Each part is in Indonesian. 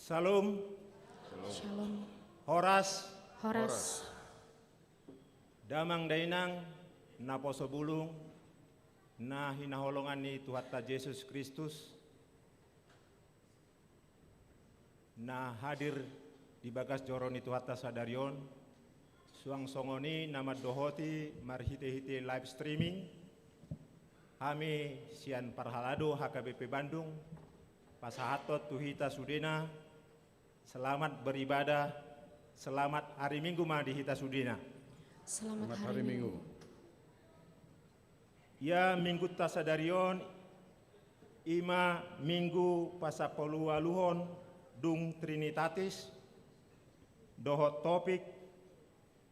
Salum, Shalom. Horas, Horas. Damang Dainang, na poso bulung, na hinaholongan ni Tuhan ta Yesus Kristus, na hadir di bagas joro ni Tuhan ta sadarion, suang songoni nama dohoti marhite-hite live streaming, kami sian parhalado HKBP Bandung, pasahatot tuhita sudena, selamat beribadah, selamat hari Minggu ma di hita sudena. Selamat hari Minggu. Ya minggu tasadarion ima minggu pasapolualuhon dung Trinitatis dohot topik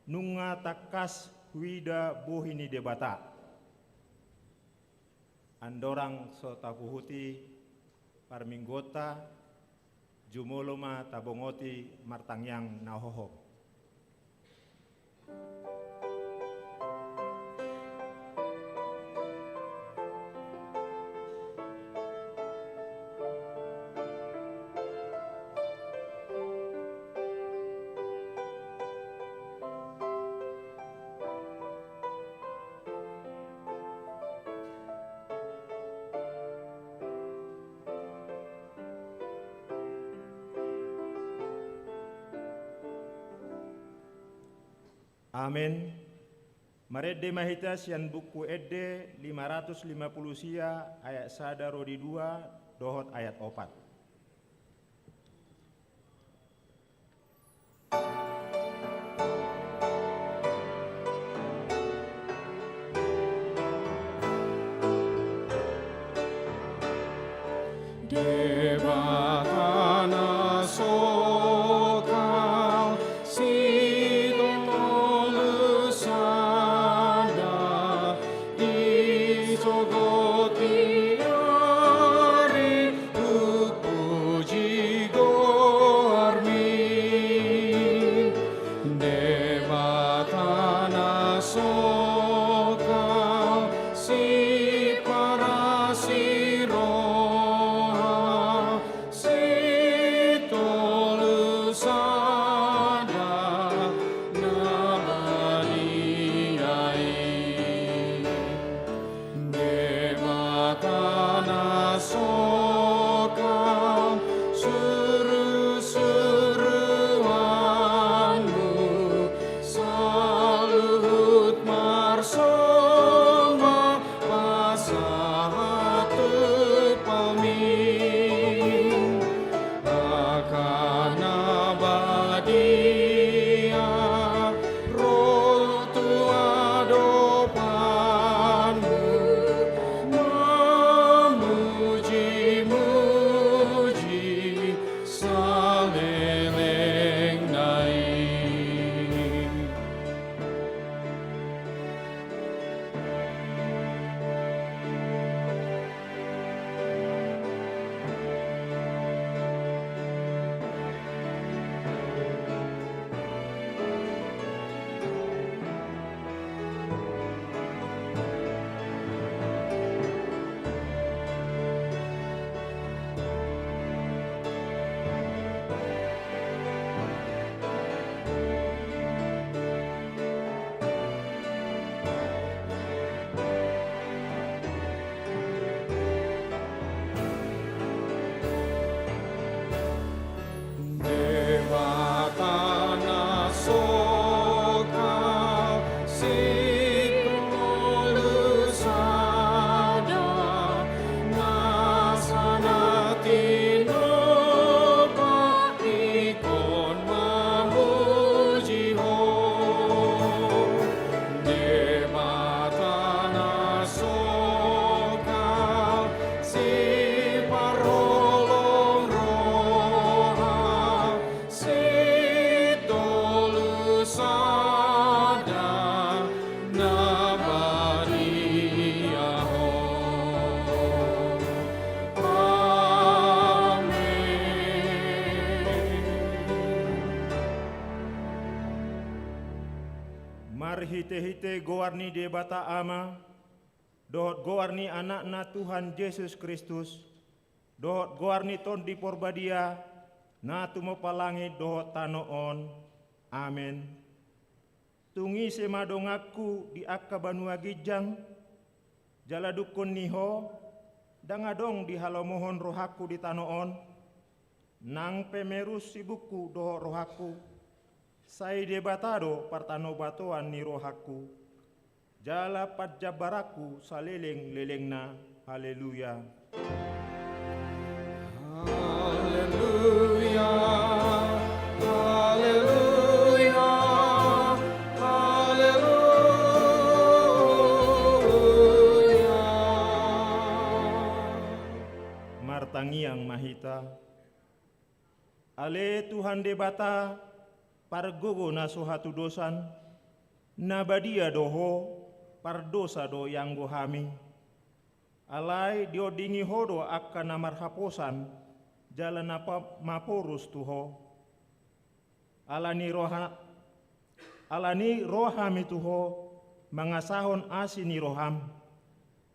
nunga takas huida buhini debata andorang sotapuhuti parminggota jumoloma tabongoti martangyang nahoho. Amin. Marede mahita sian buku edde 550 sia ayat sada rodi 2 dohot ayat 4. Hite-hite gowarni debata ama, dohot gowarni anakna Tuhan Yesus Kristus, dohot gowarni ton di porbadia, na tumopalangi doho tanoon. Amen. Tungi semadongaku di akka banua gijang, jala dukun niho, dangadong di halomohon rohaku di tanoon, nang pemerus sibuku doho rohaku, sai debatado partano batoan ni rohaku, jala padjabaraku saleleng-lelengna. Haleluya. Haleluya, haleluya, haleluya. Martangiang mahita, ale Tuhan debata pargogo na suhatu dosan, nabadia doho pardosa do yang gohami. Alai diodingi hodo akan namar haposan, jalan apa maporus tuho. Alani rohami tuho, mangasahon asini roham.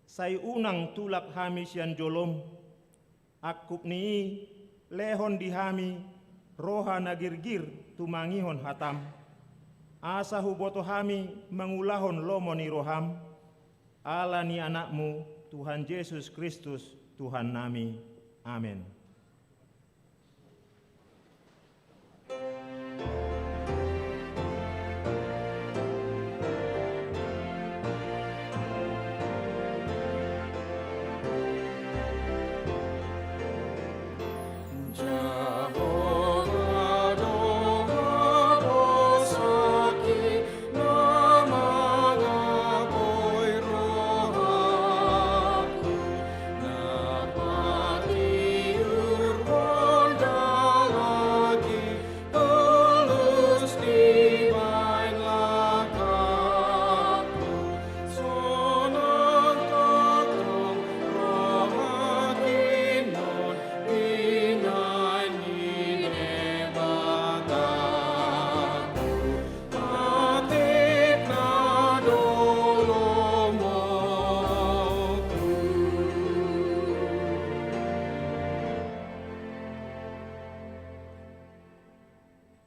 Sai unang tulak hami sian jolom, akup ni lehon dihami, roha nagirgir tumangihon hatam. Asa huboto hami mangulahon lomoni roham, alani anakmu Tuhan Yesus Kristus Tuhan nami. Amin.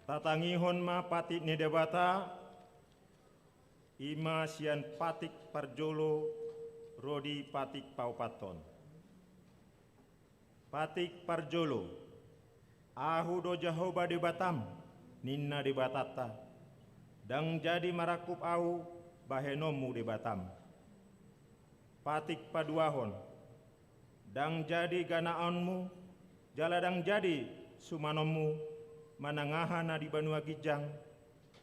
Tatangihon ma patik ni debata, ima sian patik parjolo, rodi patik paupaton. Patik parjolo, ahu do Jehovah debatam, ninna debatata, dang jadi marakup au, bahenomu debatam. Patik paduahon, dang jadi ganaonmu, jaladang jadi sumanomu, manangaha na di banua gijang,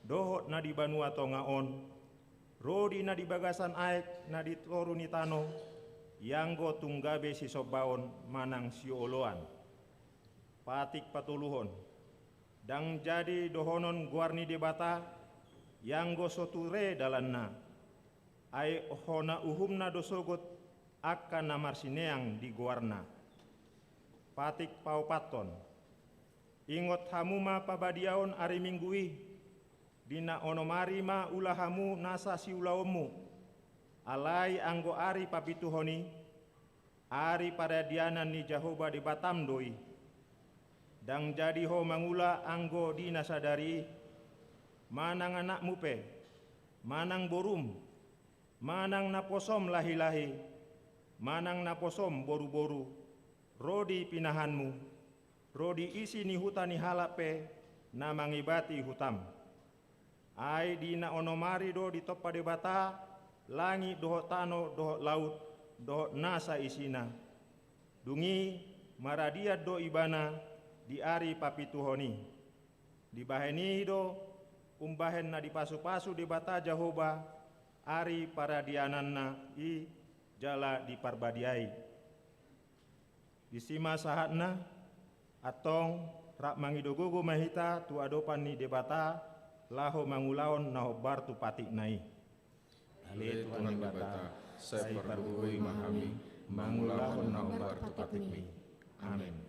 dohot na di banua tongaon, rodi na di bagasan aek na di toruni tano, yanggo tunggabe si sobaon manang sioloan. Patik patuluhon, dang jadi dohonon guarni debata, yanggo soture dalanna, ai ohona uhumna dosogot akan namar sineang di guarna. Patik paupaton, ingot hamuma pabadiaon ari minggui, dina onomari ma ulahamu nasa si ulaomu, alai anggo ari papituhoni, ari pada dianan ni Jehovah di batam doi, dang jadi ho mangula anggo dina sadari, manang anakmu pe, manang borum, manang naposom lahi-lahi, manang naposom boru-boru, rodi pinahanmu, rodi isi ni hutani halape na mangibati hutam. Ai dina onomari do di topa debata, langi doho tano doho laut, doho nasa isina. Dungi maradia do ibana di ari papituhoni. Di baheni do umbahen na di pasu-pasu debata Jehovah, ari para diananna i jala di parbadiai. Di sima sahatna, atong rak mangidogogo mahita tu adopan ni debata laho mangulaon naho bartu patik nai. Ale Tuhan debata, saya parbugoi mahami mangulaon naho bartu patik mi. Amin.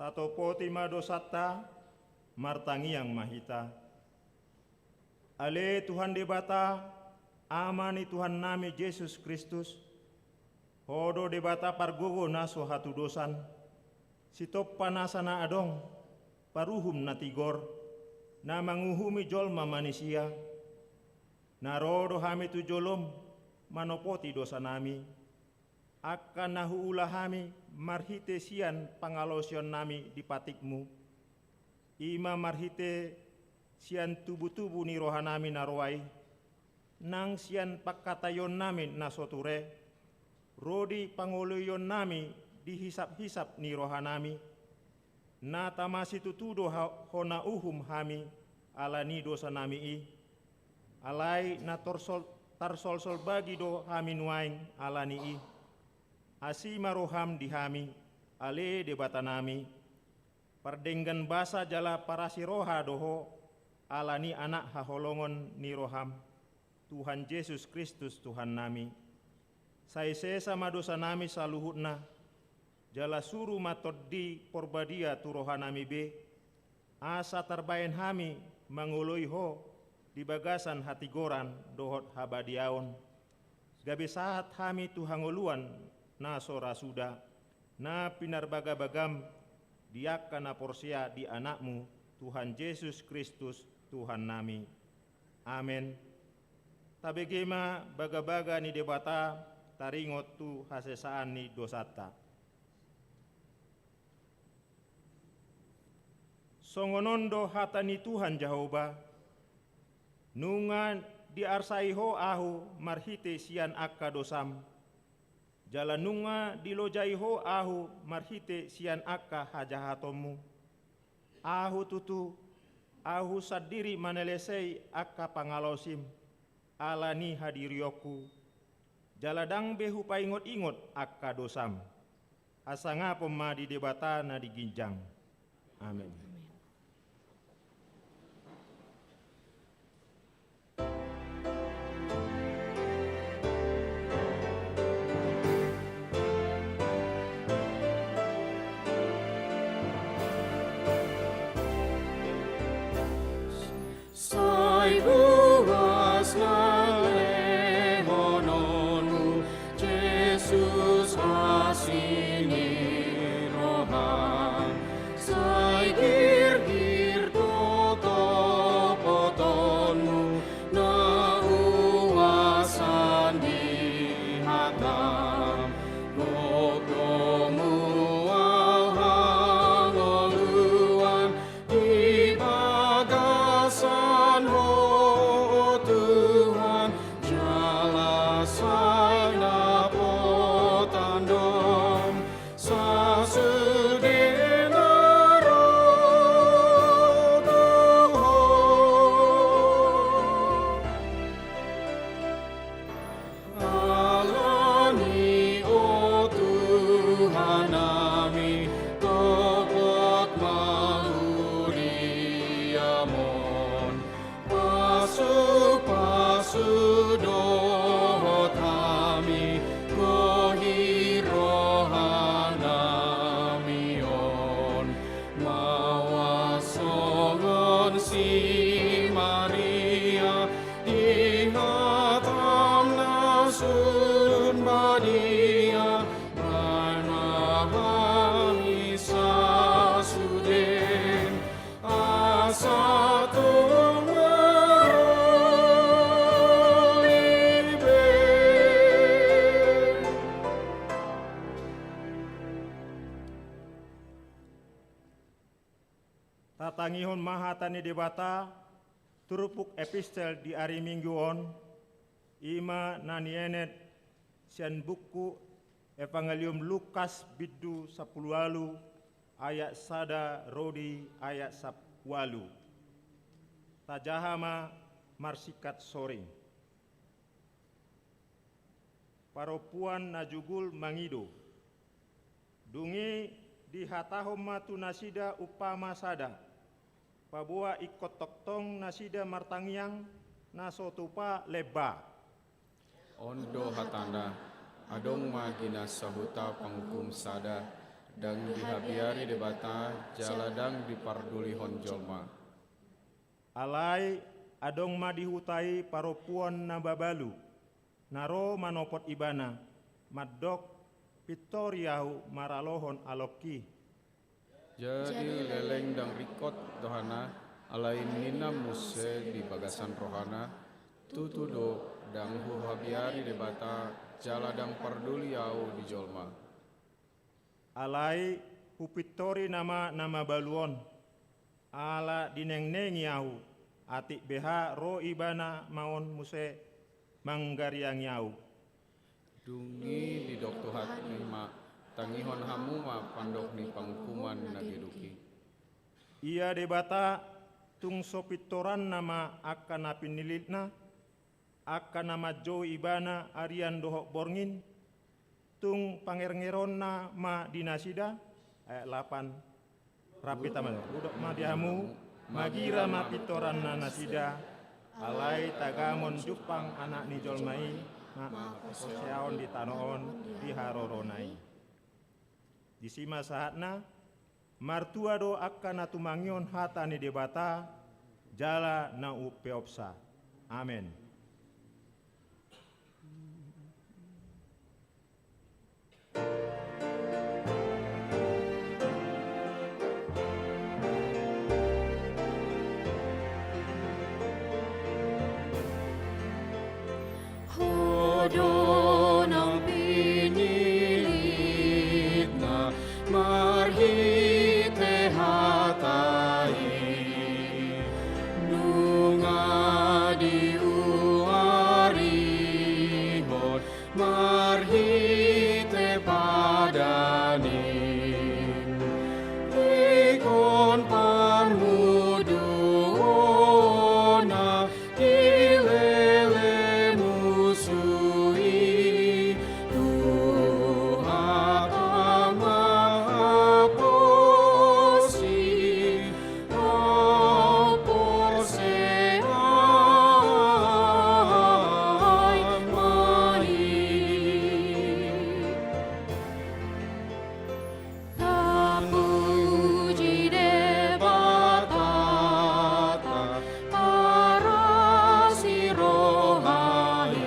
satopoti madosatta martangiang mahita. Ale Tuhan debata, amani Tuhan nami Yesus Kristus, hodo debata pargogo naso hatu dosan, sitop panasana adong, paruhum natigor, na manguhumi jolma manusia, narodo hami tu jolom, manopoti dosa nami, akan nahuula hami marhite sian pangalosion nami di patikmu, ima marhite sian tubu-tubu ni rohanami narwai, nang sian pakatayon nami nasoture, rodi pangoloyon nami dihisap-hisap ni rohanami, na tamasi tutudo hona uhum hami alani dosa nami i, alai na tarsol bagi do hami nuaing alani i, asima roham di hami, ale debata nami, pardenggan basa jala parasi roha doho, alani anak haholongon ni roham, Tuhan Yesus Kristus Tuhan nami. Saise sama dosa nami saluhutna, jala suru matoddi porbadia tu rohanami be, asa terbain hami mangului ho, di bagasan hati goran dohot habadiaon. Gabe saat hami tu hangoluan na sora suda, na pinarbaga-bagam diakana porsia di anakmu, Tuhan Yesus Kristus Tuhan nami. Amin. Tabegema baga-baga ni debata taringot tu hasesaan ni dosata. Songonondo hata ni Tuhan Jehovah, nungan diarsaiho ahu marhite sian akka dosam, jalanunga dilojaiho ahu marhite sian akka hajahatomu, ahu tutu ahu sadiri manelesei akka pangalosim, alani hadirioku, jaladang behu paingot-ingot akka dosam, asanga pema di debata na diginjang. Amin. Sai buas nalehononu, Jesus asini rohan. Sai gir-gir potonmu, na uasan di hatam. Logomu au hangoluan di bagasan ho Tuhan, jalasai na potandom, sasude narodoho. Alani o Tuhan nami, topot mahuriamon, pasu dohot hami, gohi rohanamion, mawasongon si Maria, di hatam nasun badia, manahami sasuden, asa Tatangihon mahatani debata, turupuk epistel di hari mingguon, ima nanienet sian buku Evangelium Lukas biddu 10 ayat sada rodi ayat 10. Tajahama marsikat soring. Paropuan najugul mangido. Dungi dihatahom matu nasida upama sada. Pabua ikot toktong nasida martangiang nasotupa leba. Ondo hatanda, adong magina sahuta panghukum sada, dang dihabiari debata jaladang diparduli honjolma. Alai adong madihutai paropuan nababalu, naro manopot ibana, maddok pitoriahu maralohon aloki. Jadi leleng dang rikot dohana alain nina muse di bagasan rohana tutudo dang huhabiari debata jaladang parduli au di jolma. Alai hupitori nama baluon, ala dineng-nengi au, atik beha ro ibana maon muse manggariang yau. Dungi di doktu hati ma tangihon hamu ma pandok ni pangkuman nagiduki. Ia debata tung sopitoran nama akan napin nilitna, akan nama jo ibana arian dohok borngin, tung pangerngironna ma dinasida, ayat 8, rapi taman, udok ma dihamu, magira ma pitoran na nasida, alai tagamon jupang anak ni jolmai, ma seaon di tanoon di haroronai. Di sima saatna, martua do akan natumangion hata ni debata, jala na upeopsa. Amin. Hodonang pinilit na marhite hatai nunga diuarihon marhite padanin ikon panmuduona ilele musui Tuhan amaposi aporse ai mai Tamuji debatata para sirohai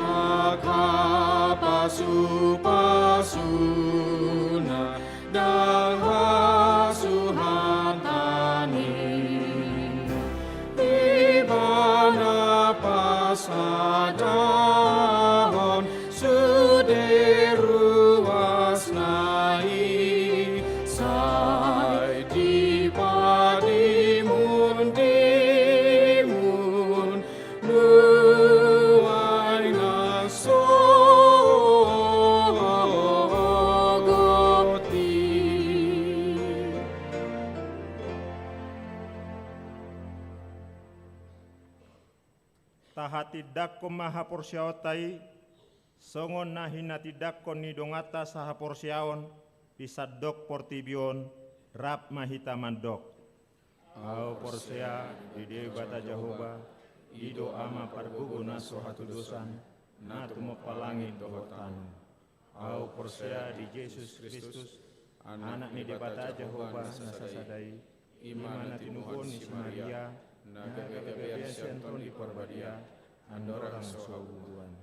akapasupasuna dan hasuhatani ibana pasadahon suderuasnai sai dipadimun dimun nuai nasogoti. Tahati dakko maha porsiaotai, songon nahinati dakko ni dongata saha porsiaon, pisadok portibion, rap mahita mandok. Au porsia di debata Jehovah, ido ama parguguna sohatu dosan, natumo palangin dohotanu. Au porsia di Yesus Kristus, anak ni debata Jehovah nasasadai, imana tinuhon ni Maria, naga bebean senton di porbadia, andorang soaguan.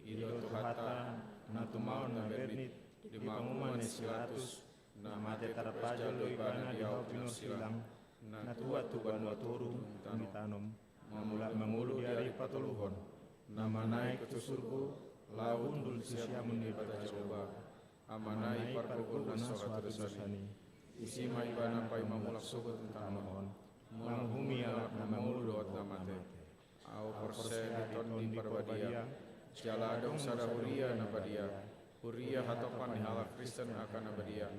Ido tuhata, natumaon na bernit, di panguman ni silatus, namate tarpajo lo ibana di hau pinur silang, natua tuban waturung, tanitanom, mangulu dari patuluhon, nama naik ke surgu, laundul sisiamun di bata Jehovah, amanai parkukunan sohatu dosani, isi maibana pai mamulak suku tentang mohon, manghumi alak namangulu doat namate, au porse diton di parbadia, jala dong sada huria nabadia, huria hatopan ni halak Kristen akan nabadia,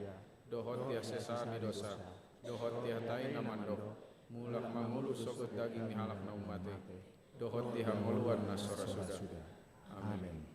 dohot dia sesa di dosa, dohot dia tai namandok, mulak mangulu sogut daging ni halak na umate, dohot dia hangoluan na sora suda. Amin.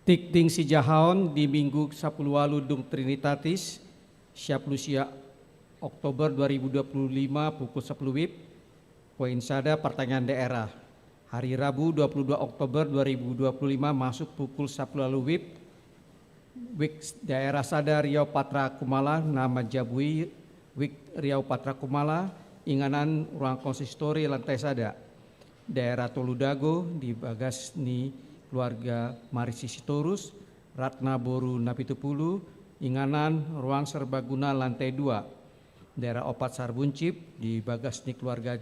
Tik ding si jahaon di minggu 10 walu dung Trinitatis, siap Lucia Oktober 2025 pukul 10 WIB, poin sada pertanyaan daerah. Hari Rabu 22 Oktober 2025 masuk pukul 10 WIB, WIK daerah sada Riau Patra Kumala, nama Jabui, WIK Riau Patra Kumala, inganan ruang konsistori lantai sada. Daerah Toludago di bagas ni keluarga Marisi Sitorus, Ratna Boru Napitupulu, inganan ruang serbaguna lantai 2. Daerah Opat Sarbuncip di bagas ni keluarga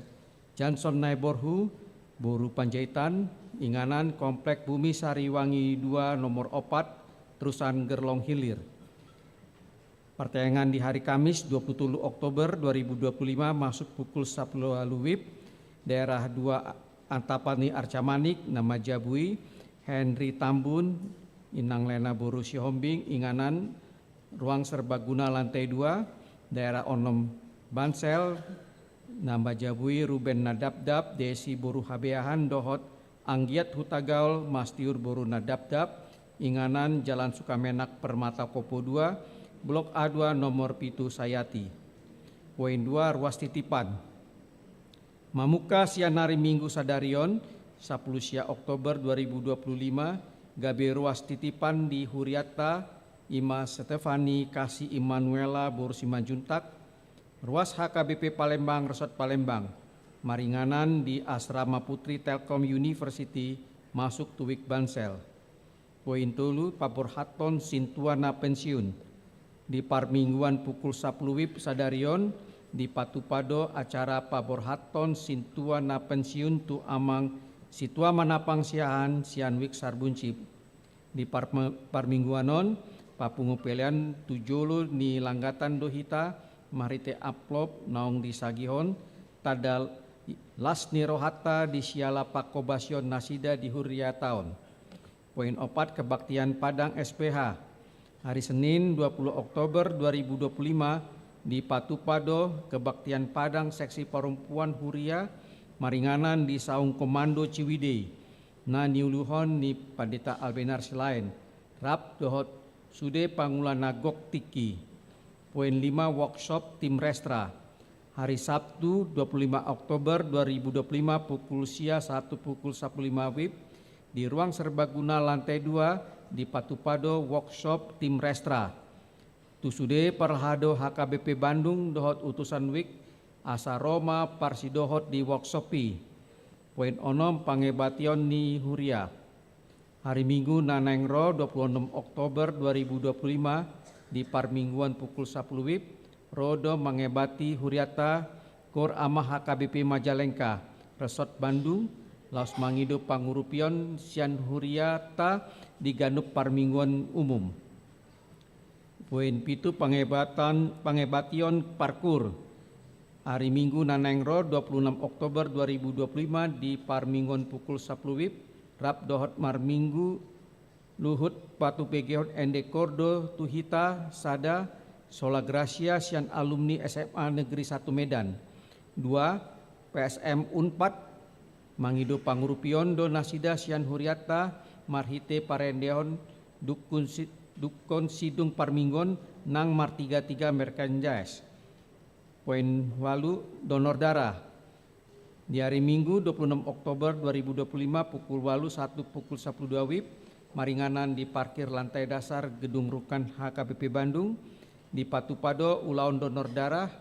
Johnson Naiborhu, Boru Panjaitan, inganan Komplek Bumi Sariwangi 2 nomor 4, terusan Gerlong Hilir. Pertandingan di hari Kamis 27 Oktober 2025 masuk pukul 10 WIB, daerah 2 Antapani Arcamanik, nama Jabui, Henry Tambun, Inang Lena Boru Sihombing, inganan ruang serbaguna lantai 2, daerah Onom Bansel, nama Jabui, Ruben Nadabdab, Desi Boru Habeahan, Dohot, Anggiat Hutagaul, Mastiur Boru Nadabdab, inganan Jalan Sukamenak Permata Kopo 2, Blok A2 nomor Pitu Sayati. Poin 2 ruas titipan. Mamuka sianari Minggu Sadarion, 10 Oktober 2025, gabe ruas titipan di Huriata, Ima Stefani Kasih Immanuela Boru Simanjuntak, ruas HKBP Palembang Resort Palembang, maringanan di Asrama Putri Telkom University, masuk tuwik Bansel. Poin 3 Pabor Haton Sintuana Pensiun, di Parmingguan pukul 10 WIB Sadarion, di Patupado acara Pabor Haton Sintuana Pensiun tu amang situa manapang siahan sian wik Sarbuncip. Di Parmingguanon papungu pelian tujulu ni langgatan dohita marite aplop naong di Sagihon tadal las ni rohata di siala pakobasion nasida di Huria taon. Poin 4 kebaktian Padang SPH. Hari Senin 20 Oktober 2025 di Patupado kebaktian Padang seksi perempuan Huria maringanan di Saung Komando Ciwidey na niuluhon ni Pandita Albenar Silain rap dohot sude pangulan nagok tiki. Poin 5 workshop tim restra. Hari Sabtu 25 Oktober 2025 pukul 1 pukul 15 WIB di ruang serbaguna lantai 2 di Patupado workshop tim restra. Tusude Perhado HKBP Bandung dohot utusan wik asa Roma Parsidohot di workshopi. Poin onom pangebation ni Huria. Hari Minggu Nanengro 26 Oktober 2025 di Parmingguan pukul 10 WIB rodo mengebati Huriata Kor Amah HKBP Majalengka Resort Bandung laos mangido pangurupion sian Huriata di Ganup Parmingguan umum. Poin 7 pangebation parkur. Hari Minggu Nanengro 26 Oktober 2025 di Parmingguan pukul 10 WIB rap dohot marminggu luhut patu pegehot ende kordo tuhita sada sola gracia sian alumni SMA Negeri 1 Medan. 2 PSM Unpad mangido pangurupion do nasida sian Huriata marhite parendeon Dukon Sidung Parminggon nang mar 33 Merkanjais. Poin 8 donor darah. Di hari Minggu 26 Oktober 2025 pukul 1 pukul 12 WIB maringanan di parkir lantai dasar Gedung Rukan HKBP Bandung di Patupado ulaun donor darah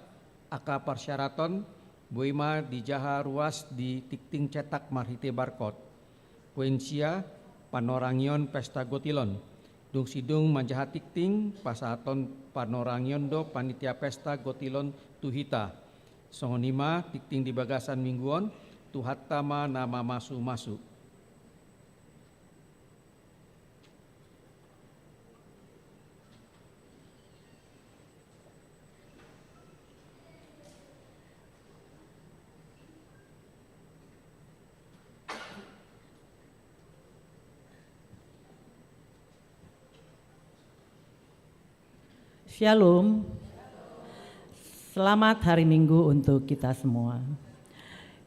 aka persyaraton boima di jaha ruas di tikting cetak marhite barcode. Poin sia panorangion pesta gotilon. Dung sidung manjahat tikting pasaton panorangion do panitia pesta gotilon tuhita. Songonima tikting di bagasan mingguon tuhatama nama masu-masu. Shalom, selamat hari Minggu untuk kita semua.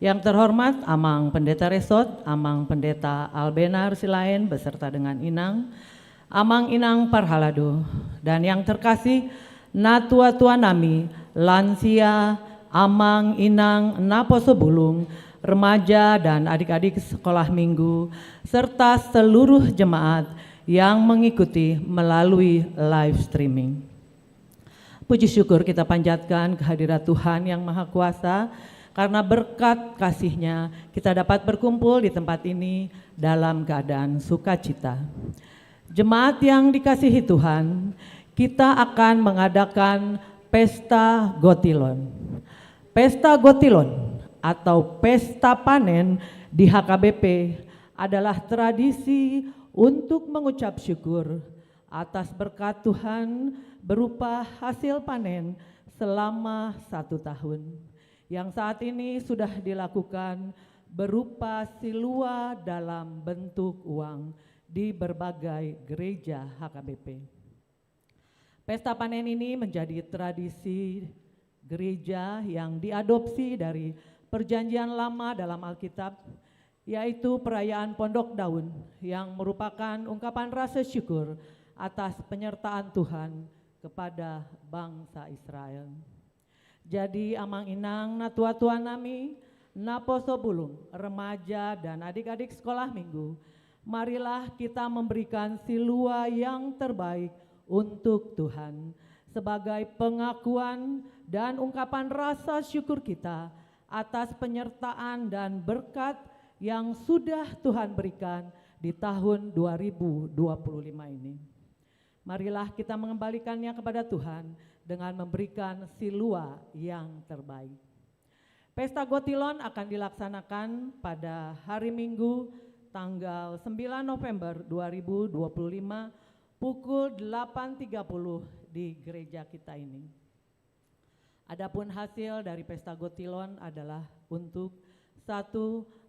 Yang terhormat Amang Pendeta Resort, Amang Pendeta Albenar Silain beserta dengan Inang, Amang Inang Parhalado, dan yang terkasih Natua-tua nami, lansia, Amang Inang Naposo Bulung, remaja dan adik-adik sekolah minggu, serta seluruh jemaat yang mengikuti melalui live streaming. Puji syukur kita panjatkan kehadirat Tuhan yang Maha Kuasa, karena berkat kasih-Nya kita dapat berkumpul di tempat ini dalam keadaan sukacita. Jemaat yang dikasihi Tuhan, kita akan mengadakan Pesta Gotilon. Pesta Gotilon atau Pesta Panen di HKBP adalah tradisi untuk mengucap syukur atas berkat Tuhan berupa hasil panen selama 1 tahun, yang saat ini sudah dilakukan berupa silua dalam bentuk uang di berbagai gereja HKBP. Pesta panen ini menjadi tradisi gereja yang diadopsi dari Perjanjian Lama dalam Alkitab, yaitu perayaan Pondok Daun yang merupakan ungkapan rasa syukur atas penyertaan Tuhan kepada bangsa Israel. Jadi Amang Inang Natua-tua nami, Naposo Bulung, remaja dan adik-adik sekolah minggu, marilah kita memberikan silua yang terbaik untuk Tuhan sebagai pengakuan dan ungkapan rasa syukur kita atas penyertaan dan berkat yang sudah Tuhan berikan di tahun 2025 ini. Marilah kita mengembalikannya kepada Tuhan dengan memberikan silua yang terbaik. Pesta Gotilon akan dilaksanakan pada hari Minggu tanggal 9 November 2025 pukul 8.30 di gereja kita ini. Adapun hasil dari Pesta Gotilon adalah untuk 1.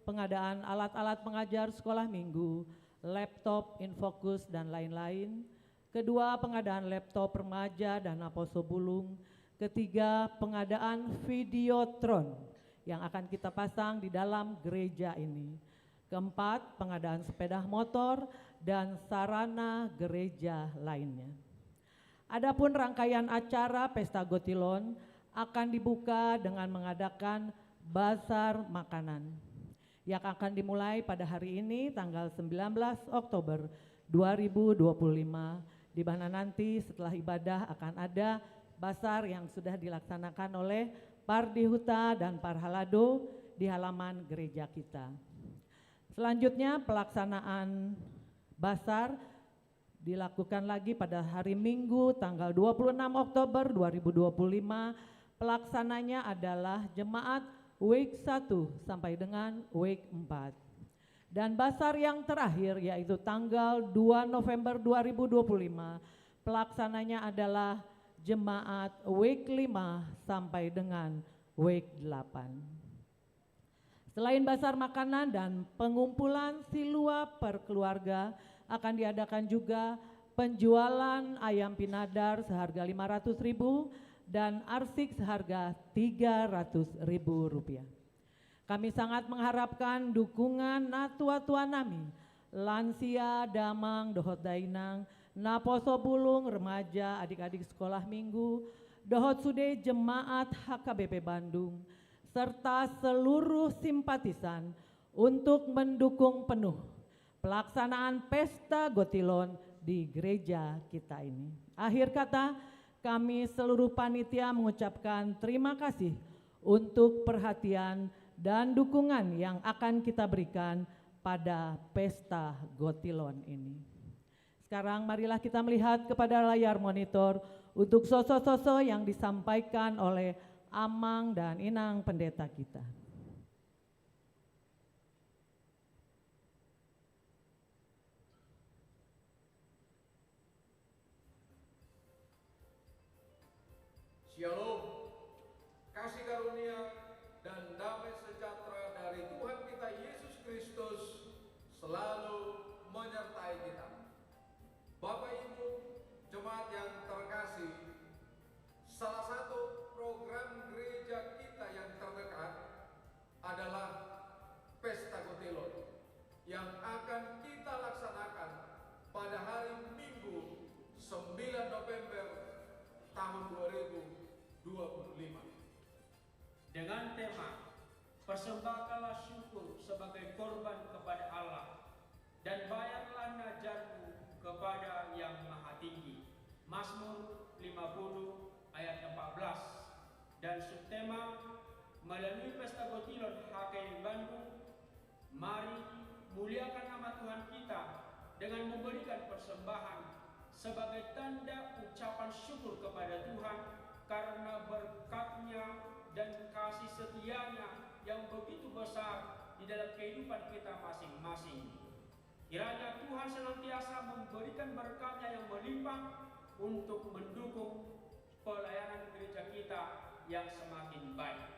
Pengadaan alat-alat pengajar sekolah minggu, laptop, infokus, dan lain-lain. 2. Pengadaan laptop remaja dan Naposo Bulung. 3. Pengadaan videotron yang akan kita pasang di dalam gereja ini. 4. Pengadaan sepeda motor dan sarana gereja lainnya. Adapun rangkaian acara Pesta Gotilon akan dibuka dengan mengadakan bazar makanan yang akan dimulai pada hari ini tanggal 19 Oktober 2025, di mana nanti setelah ibadah akan ada bazar yang sudah dilaksanakan oleh Pardihuta dan Parhalado di halaman gereja kita. Selanjutnya pelaksanaan bazar dilakukan lagi pada hari Minggu tanggal 26 Oktober 2025. Pelaksananya adalah jemaat week 1 sampai dengan week 4. Dan bazar yang terakhir yaitu tanggal 2 November 2025, pelaksananya adalah jemaat week 5 sampai dengan week 8. Selain bazar makanan dan pengumpulan silua per keluarga, akan diadakan juga penjualan ayam pinadar seharga Rp500.000 dan arsik seharga Rp300.000. Kami sangat mengharapkan dukungan Natua-tua nami, lansia, damang, dohot dainang, Naposo Bulung, remaja, adik-adik sekolah minggu, dohot sude jemaat HKBP Bandung, serta seluruh simpatisan untuk mendukung penuh pelaksanaan Pesta Gotilon di gereja kita ini. Akhir kata, kami seluruh panitia mengucapkan terima kasih untuk perhatian dan dukungan yang akan kita berikan pada Pesta Gotilon ini. Sekarang marilah kita melihat kepada layar monitor untuk sosok-sosok yang disampaikan oleh Amang dan Inang pendeta kita. Shalom, kasih karunia dan damai sejahtera dari Tuhan kita Yesus Kristus selalu menyertai kita. Bapak Ibu, jemaat yang terkasih, salah satu program gereja kita yang terdekat Persembahkanlah syukur sebagai korban kepada Allah, dan bayarlah najarmu kepada Yang Maha Tinggi. Mazmur 50 ayat 14. Dan subtema melalui Pesta Gotilon HKI Bandung, mari muliakan nama Tuhan kita dengan memberikan persembahan sebagai tanda ucapan syukur kepada Tuhan karena berkat-Nya dan kasih setia-Nya yang begitu besar di dalam kehidupan kita masing-masing. Kiranya Tuhan senantiasa memberikan berkat-Nya yang melimpah untuk mendukung pelayanan gereja kita yang semakin baik.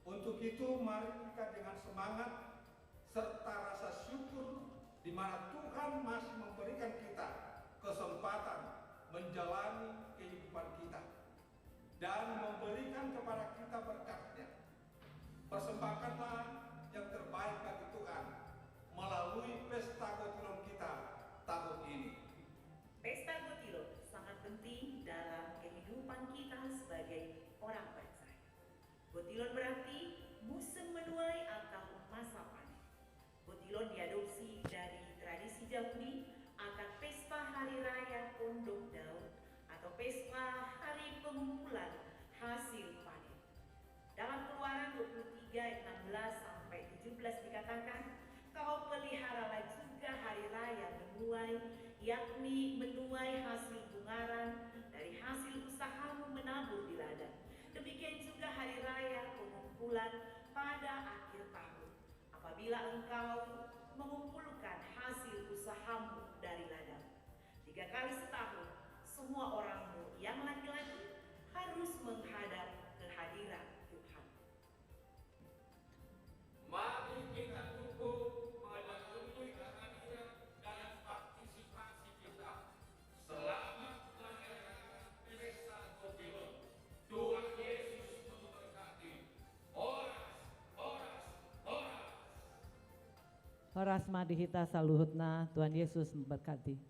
Untuk itu mari kita dengan semangat serta rasa syukur di mana Tuhan masih memberikan kita kesempatan menjalani kehidupan kita dan memberikan kepada kita berkat-Nya. Persembahkanlah yang terbaik bagi Tuhan melalui Pesta Gotilon kita tahun ini. Pesta Gotilon sangat penting dalam kehidupan kita sebagai orang percaya. Gotilon berarti musim menuai atau masa panen. Gotilon diadopsi dari tradisi Yahudi akan pesta hari raya Pondok Daun atau pesta hari pengumpulan hasil panen. Dalam Keluaran 23 ayat 16 sampai 17 dikatakan, kau peliharalah juga hari raya menuai, yakni menuai hasil bungaran dari hasil usahamu menabur di ladang. Demikian juga hari raya pengumpulan pada akhir tahun, apabila engkau mengumpulkan hasil usahamu dari ladang. 3 kali setahun, semua orangmu yang laki-laki harus menghadap kehadiran Tuhan. Mari kita dukung melalui kehadiran dan partisipasi kita selama pelayanan Pesta Gotilon. Tuhan Yesus memberkati. Oras, oras, oras. Horas madihita saluhutna, Tuhan Yesus memberkati.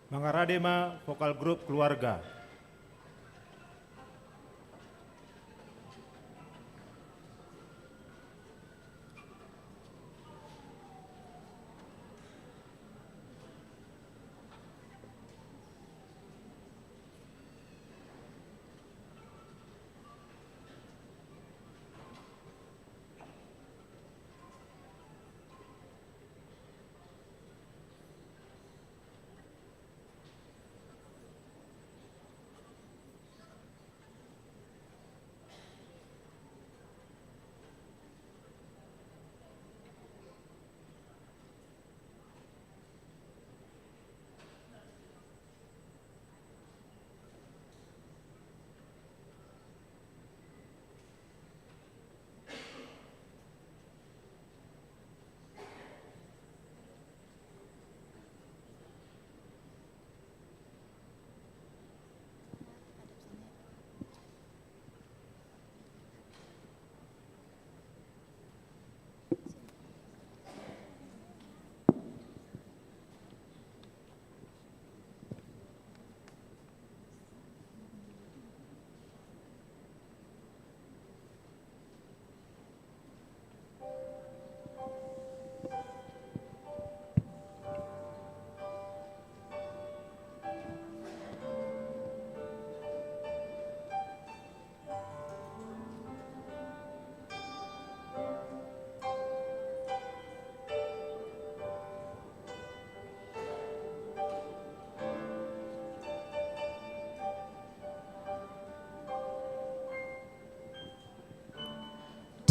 Mangaradema Vokal Grup Keluarga.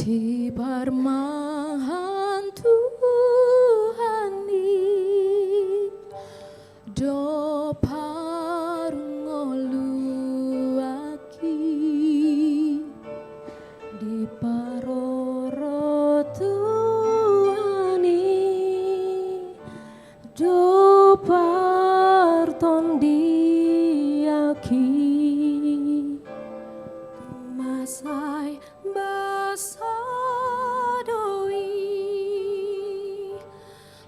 Di permahan Tuhan do parngoluaki di paroro Tuhan do partondiaki masai basadoi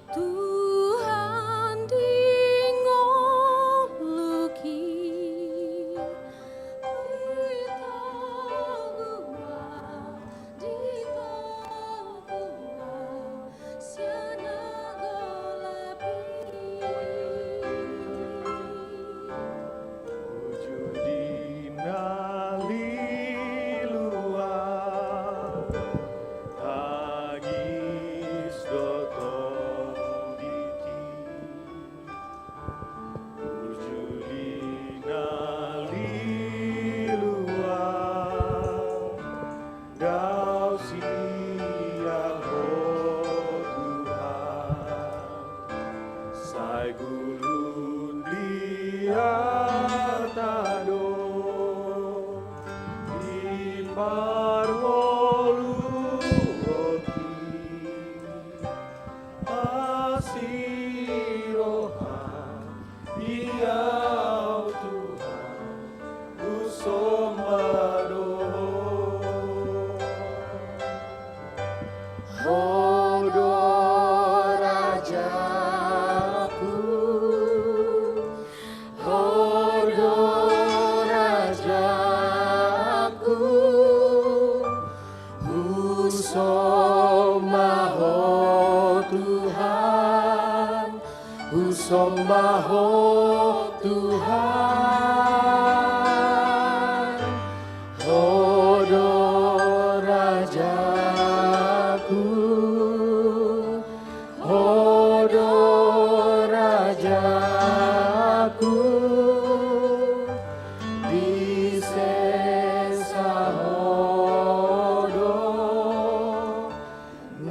Tuhan dingoluki di togua siana golapi Sombaho Tuhan, Hodo Rajaku, Hodo Rajaku, di sesa Hodo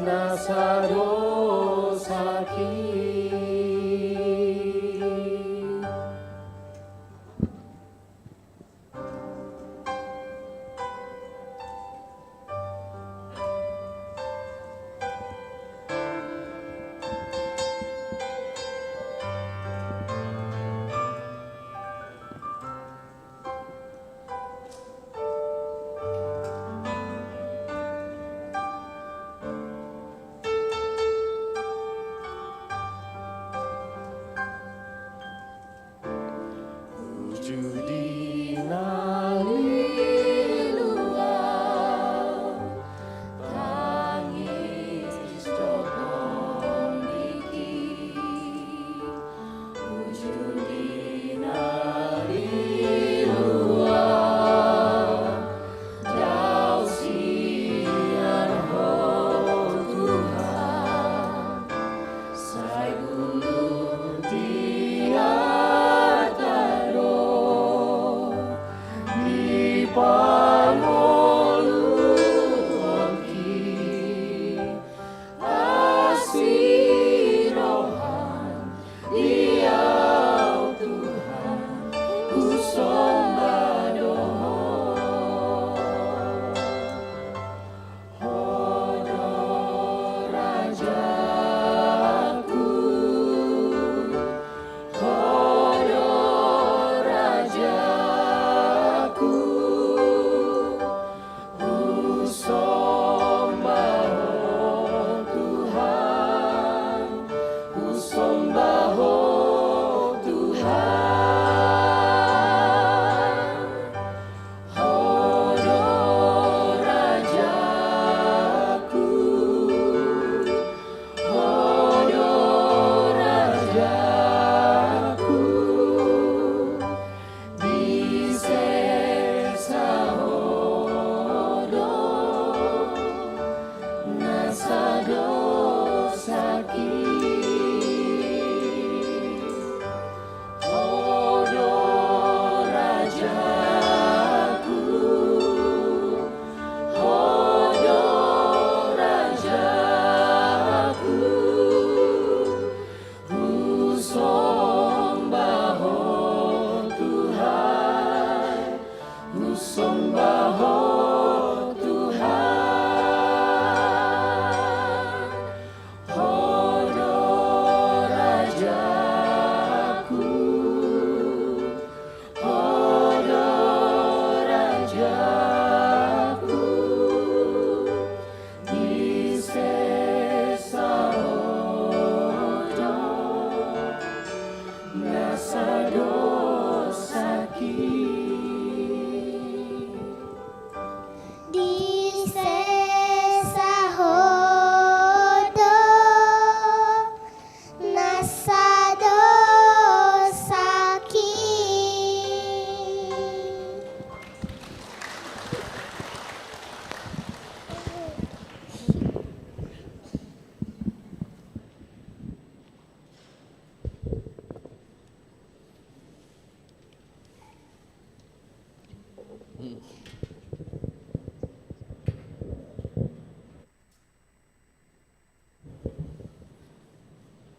Nasaro Saki.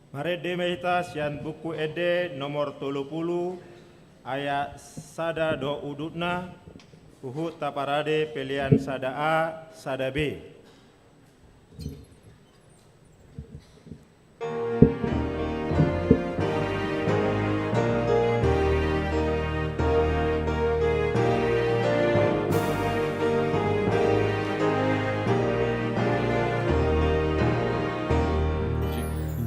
Mare demehita sian buku ede nomor 30 ayat sada do udutna uhut taparade pilihan sada A sada B.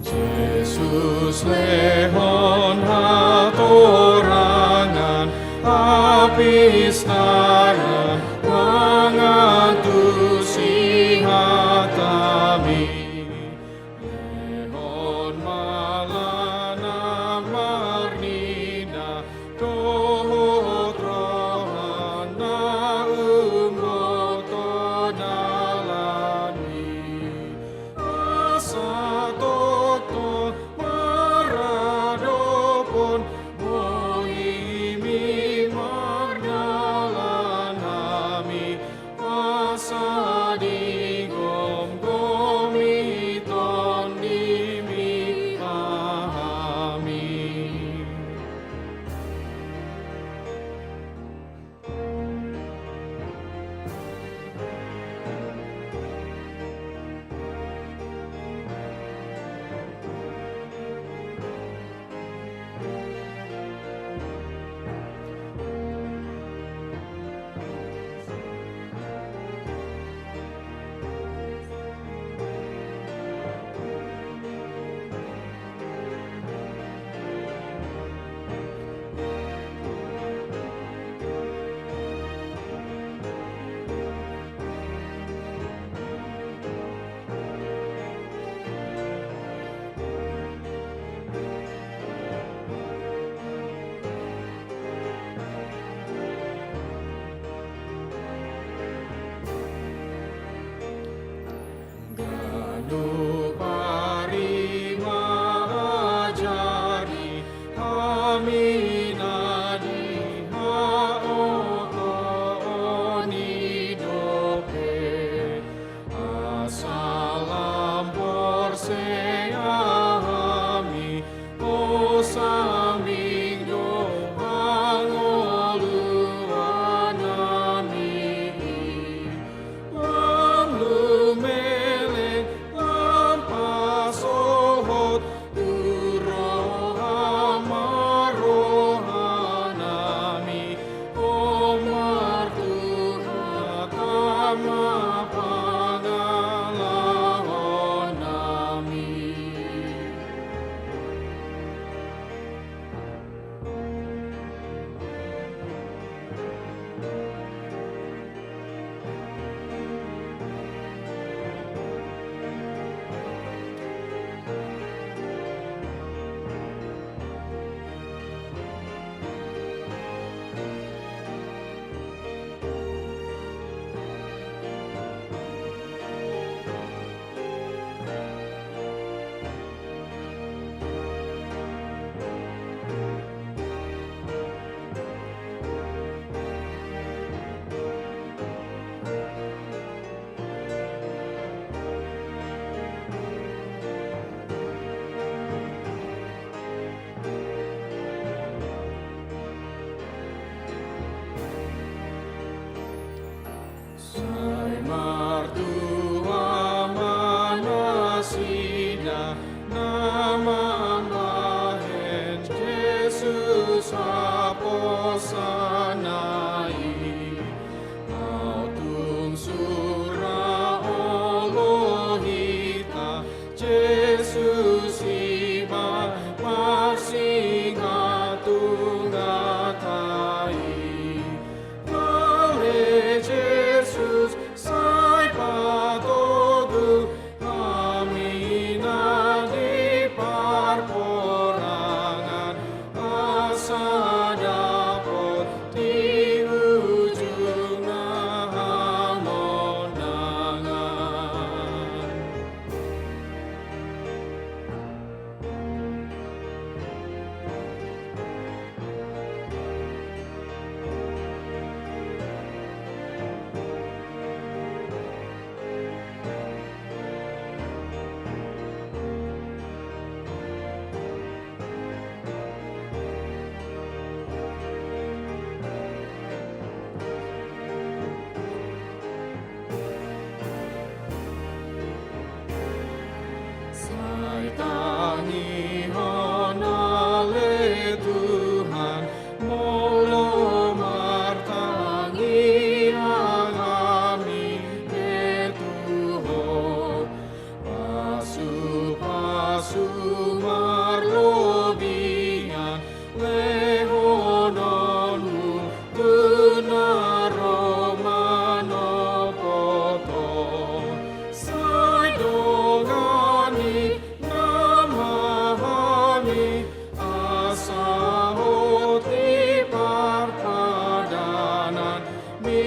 Yesus lehon hatorangan apis naran mangantusi hatami lehon malana marnina tohot rohana umoto dalani asa toto maradopon mohimi marna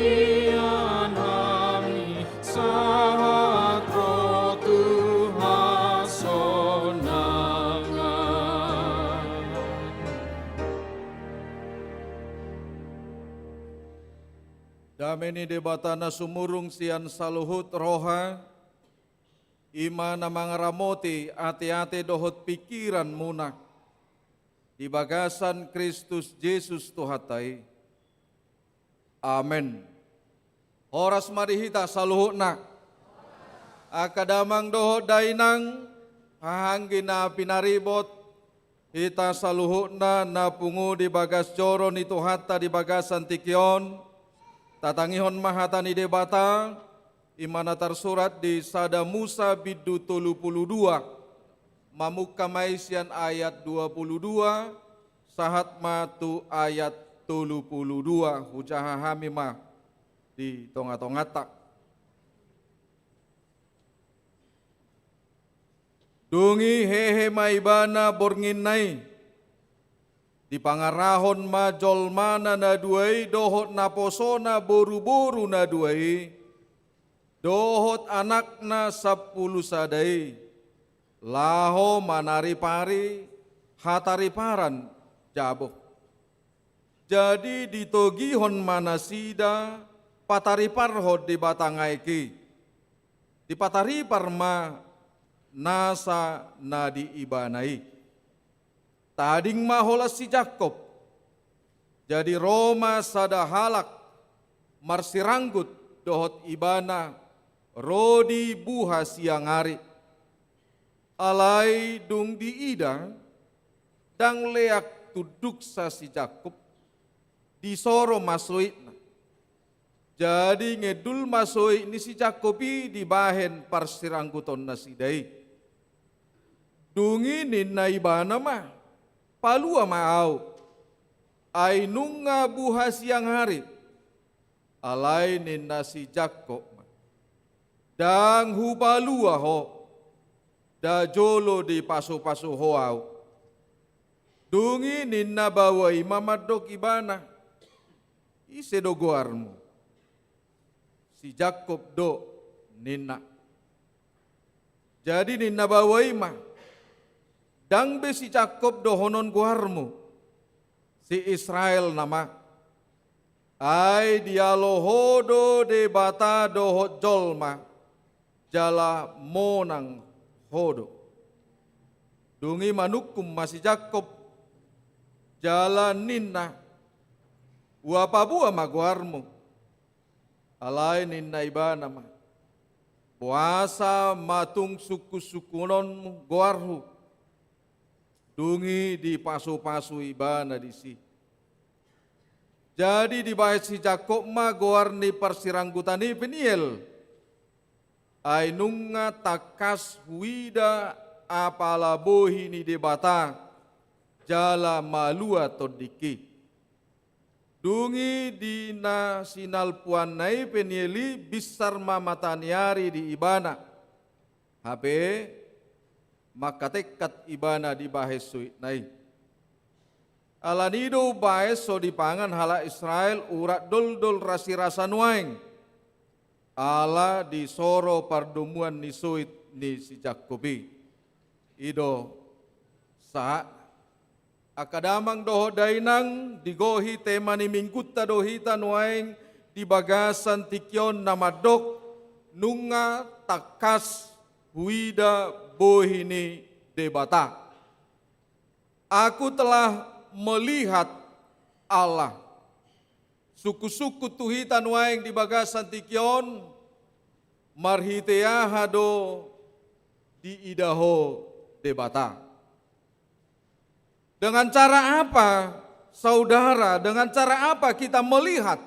Sian hami sahat roh Tuhan sonangan. Dameni debatana sumurung sian saluhut roha, imana mangaramoti ate-ate dohot pikiran munak, di bagasan Kristus Yesus Tuhatai. Amen. Horas marihita saluhutna, akadamang dohot dainang, hahanggina pinaribot, hita saluhutna na pungu di bagas joro ni Tuhata di bagasan tikyon, tatangihon mahatani debata, imana tersurat di Sada Musa bidu 32, mamuk kamaisian ayat 22, sahat matu ayat 32, hujaha hamimah di tonga-tongata. Dungi hehe maibana bornginai, di pangarahon majol mana na duai, dohot naposona boru-boru na duai, dohot anakna 10 sadai, laho manari pari, hatari paran jabok. Jadi ditogihon manasida, patari parhod di batangaiki, di patari parma nasa nadi ibanai. Tading maholas si Jakob, jadi Roma sada halak, marsiranggut dohot ibana, rodi buha siang hari. Alai dung di ida, dang leak tuduk sa si Jakob, disoro masuitna. Jadi ngedul masuit ni si Jakobi di bahen parsirangguton na sidai. Dunginin na ibana mah, palua maau, ay nunga buha siang hari, alay ninna si Jakob, dang hupalua ho, da jolo di pasu-pasu hoau, dungi ninna bawai mamadok ibana, ise dogoarmu, si Jakob do ninna, jadi ninna bawai mah, dang be si Jakob dohonon guarmu, si Israel nama, ay dialohodo de bata dohot jolma, jala monang hodo. Dungi manukum masih Jakob, jala ninna, uapabua maguarmu, alay ninna ibana ma, puasa matung suku-sukunonmu guarhu, dungi di pasu-pasu ibana di si. Jadi di bahas si Jakob ma goar ni persiranggutani Peniel. Ay nunga takas huida apala bohi ni debata jala malua todiki. Dungi di na sinal puan nai Penieli bisar mamataniari di ibana. Habe maka tekat ibana di bahes suit nai. Alanido bahes so dipangan hala Israel urat dol-dol rasi-rasa nuaing. Ala di soro pardumuan ni suit ni si Jakobi. Ido saat akadamang doho dainang digohi tema ni mingkutta dohita nuaing di bagasan tikyon namadok nunga takas huida bohini debata. Aku telah melihat Allah. Suku-suku tuhita nuaing di bagasan tikyon marhitea hado di idaho debata. Dengan cara apa saudara, dengan cara apa kita melihat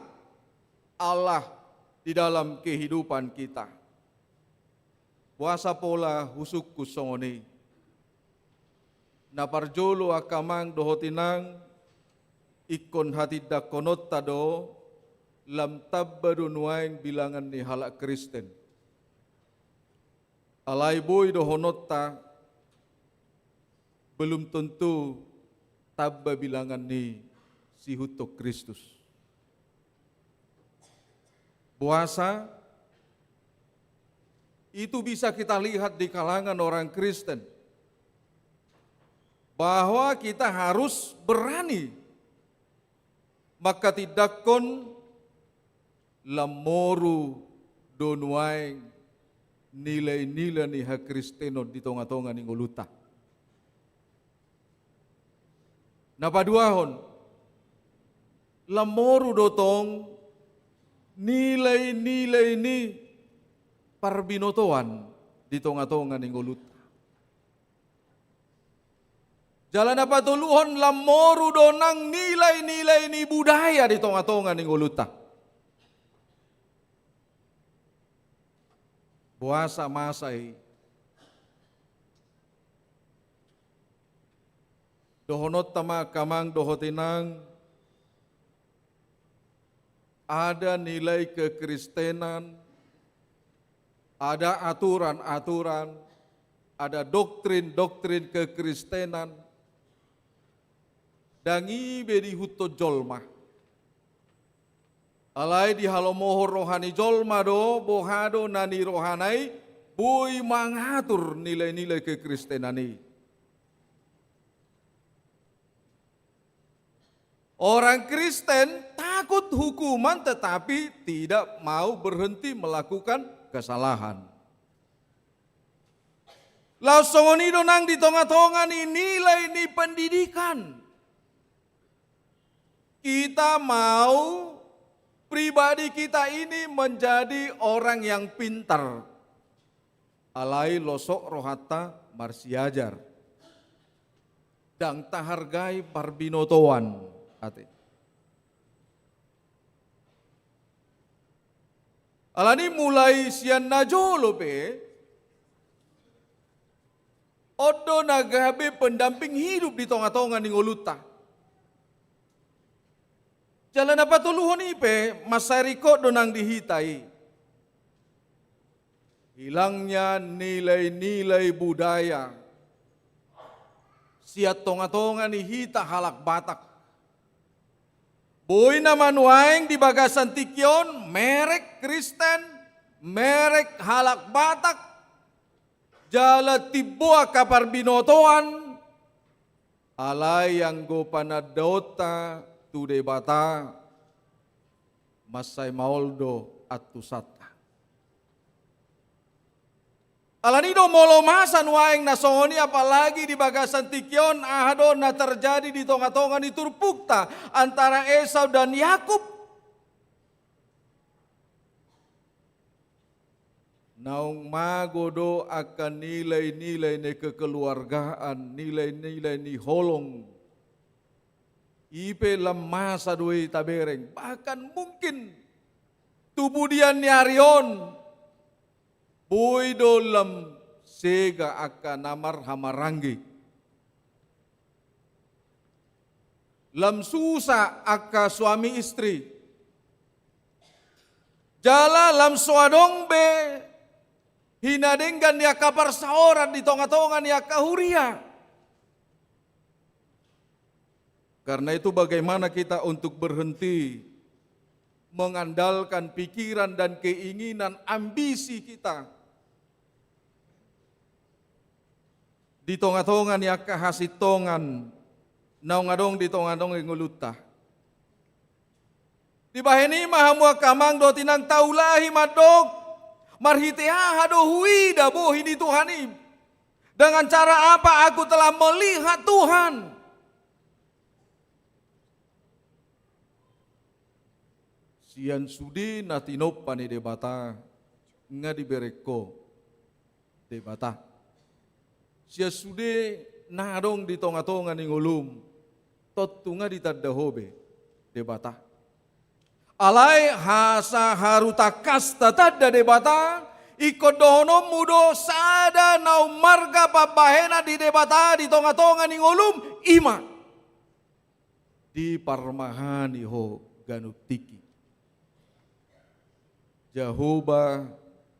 Allah di dalam kehidupan kita? Puasa pola husuk kusongoni. Naparjolo akamang dohotinang ikon hatidak konot tado lam tabbadu nuaing bilangan ni halak Kristen. Alay boy dohonotta belum tentu tabba bilangan ni si hutok Kristus. puasa, itu bisa kita lihat di kalangan orang Kristen, bahwa kita harus berani, maka tidak kon lamoru donuai nilai-nilai ni hak Kristeno di tonga-tonga ni nguluta. Napaduahon, lamoru dotong nilai-nilai ni parbinotoan di tonga-tonga ni nguluta. Jalan apa tuluhon lamoru donang nilai-nilai ni budaya di tonga-tonga ni nguluta. Puasa masai dohonot tama kamang dohotinang ada nilai kekristenan, ada aturan-aturan, ada doktrin-doktrin kekristenan, dangi bedi huto jolma. Alai di halomohor rohani jolma do, bohado nani rohanai, bui mangatur nilai-nilai kekristenani. Orang Kristen takut hukuman tetapi tidak mau berhenti melakukan kesalahan. Langsungoni donang di tonga-tonga ni nilai ni pendidikan. Kita mau pribadi kita ini menjadi orang yang pintar. Alai losok rohata marsiajar. Dang tahargai parbinotoan. Ate. Alani mulai sian najolo pe. Odo nagabe pendamping hidup di tonga-tonga ni ngoluta. Jalan apa tuluhon ipe masariko donang dihitai. Hilangnya nilai-nilai budaya. Siat tonga-tonga ni hita halak batak. Boy naman waeng di bagasan tikyon, merek Kristen, merek halak batak, jala tiboa kapar binotoan, alay yang go panadota tu debata, masay maoldo at tusata. Alanido molo masan waeng nasoni apalagi di bagasan tikyon ahado na terjadi di tonga-tonga ni Turpukta antara Esau dan Yakub. Naung magodo akan nilai-nilai ni kekeluargaan, nilai-nilai ni holong. Ipe lemasa duwe tabereng, bahkan mungkin tubuh dia ni Arion. Boy dolam sega akan namar hamarangi. Lam susah aka suami istri. Jala lam suadong be. Hinadenggan dia kapar saoran di tonga-tonga dia kahuria. Karena itu bagaimana kita untuk berhenti mengandalkan pikiran dan keinginan ambisi kita. Di tonga-tongan ya kahasitongan, naungadong di tonga-dong nguluta. Di baheni mahamua kamang do tinang taulahi madog, marhitea hado huida bohi di Tuhani. Dengan cara apa aku telah melihat Tuhan? Sian sudi natinop pani debata, nga dibereko debata. Sia sude narong di tonga-tonga ni ngulum, totunga di tadahobe debata. Alay hasa haruta kasta tada debata, ikodono mudo sada nau marga pabahena di debata di tonga-tonga ni ngulum ima. Di parmahani ho ganutiki. Jahuba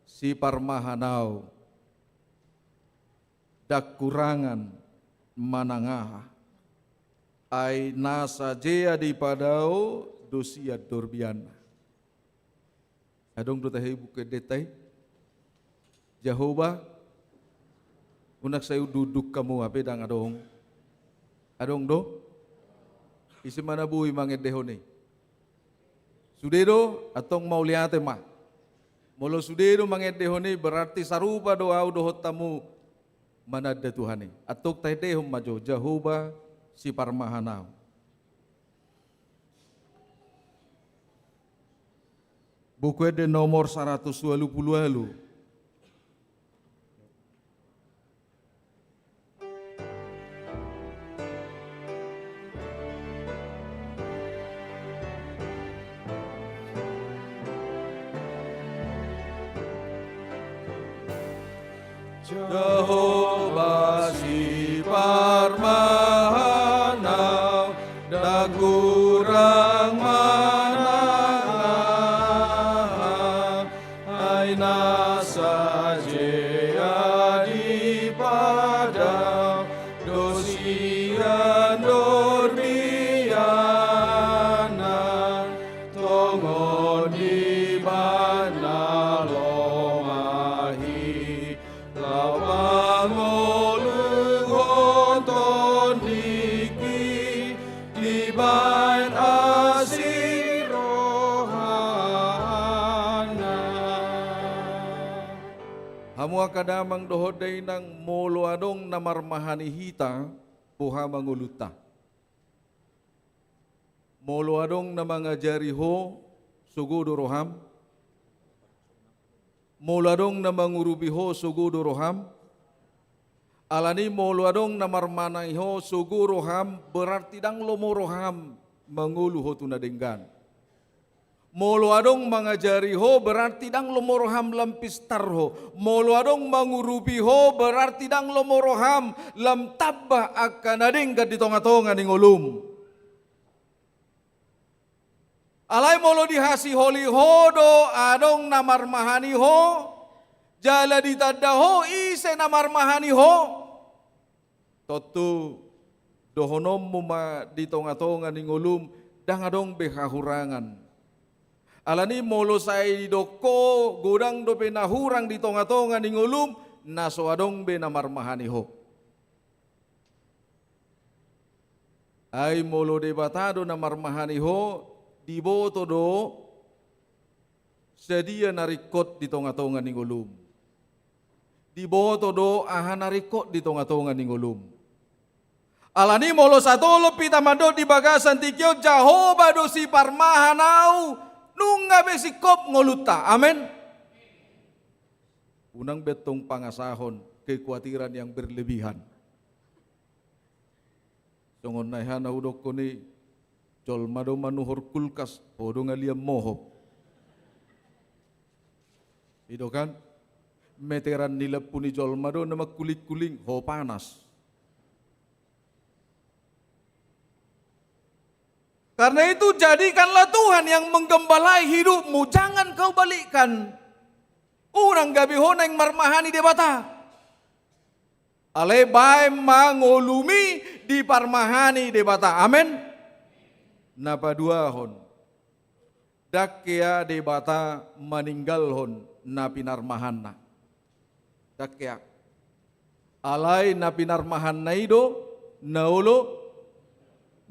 si parmahanau. Dak kurangan manangaha ai nasa jea di padao dosia dorbiana. Adong do tahi buke detai. Jehovah unak saya duduk kamu apa dang adong. Adong do. Isi mana bui manget dehone. Sudero atong mau lihat mah. Molo sudero manget dehone berarti sarupa doa dohot tamu manada Tuhane. Atok tahi dehom majo Jehovah si parmahanau. Buku de nomor 120. Jehovah si parmahanau dak kurang manang aina saja di padang dosian dormiana tongon di mana lomahi lawang olugoton diki di bain asirohana. Hamu akadamang dohoday nang molo adong namarmahani hita puha manguluta. Molo adong na mangajari ho sugudo roham. Molo adong na mangurubi ho sugudo roham. Alani molo adong na marmanay ho sugu roham berarti dang lomo roham mangulu ho tunadenggan. Molo adong mangajari ho berarti dang lomo roham lampistar ho. Molo adong mangurubi ho berarti dang lomo roham lam tabah akan adenggan di tonga-tonga ning ulum. Alai molo dihasi holi hodo adong namar mahani ho jala ditanda ho ise namar mahani ho totu dohonom muma di tonga-tonga ning ulum dang adong behahurangan. Alani molo say doko godang do penahurang di tonga-tonga ning ulum naso adong be namar mahani ho. Ay molo debatado namar mahani ho diboto do sedia narikot di tonga-tonga ning ulum. Diboto do aha narikot di tonga-tonga ning ulum. Alani molo satolo pitamado di bagasan tikyo Jehovah do si parmahanau nunga besikop ngoluta. Amen. Unang betong pangasahon kekhawatiran yang berlebihan. Songon naihana udok ko ni jol mado manuhor kulkas podo ngaliam mohop. Itu kan meteran nilap puni jol mado nama kulik-kuling ho panas. Karena itu jadikanlah Tuhan yang menggembalai hidupmu, jangan kau balikkan. Urang gabi hona yang marmahani debata. Ale bae mangolumi di parmahani debata. Amin. Napa dua hon dakya debata meninggal hon napinar mahanna dakya alai napinar mahanna ido naulo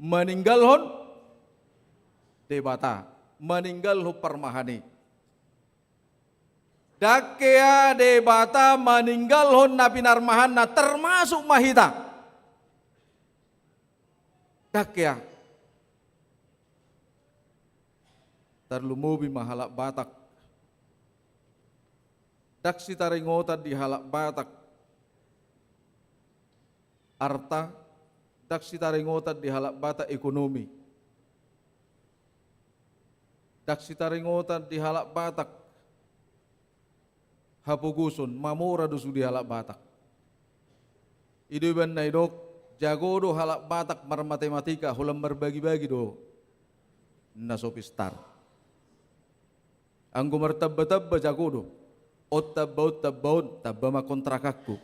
meninggal hon debata meninggal ho parmahani dakya debata meninggal hon napinar mahanna termasuk mahita dakya tarlumubi mahalak batak. Daksi taringotan di halak batak. Arta, daksi taringotan di halak batak ekonomi. Daksi taringotan di halak batak. Hapugusun, mamura dusu di halak batak. Iduban na idok, jago do halak batak mar matematika, hulam berbagi-bagi do. Nasopistar. Anggo martabba-tabba jagodo. Ottabaut-tabbaun tabba ma kontrakakku.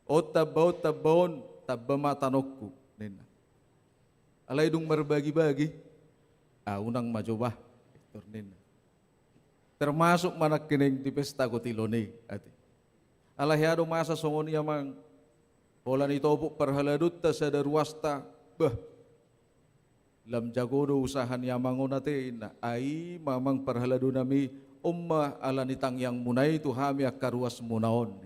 Ottabaut-tabbaun tabba ma tanokku. Nena. Alay dung berbagi-bagi. Unang majobah. Nena. termasuk mana kening di pesta kotilone ati. Alahiado masa songon yamang holan itopuk perhaladut ta sadar wasta bah lam jagodo usahan yamangon natin ai mamang perhalado nami umma alanitang yang munai tu hami akaruas munaon.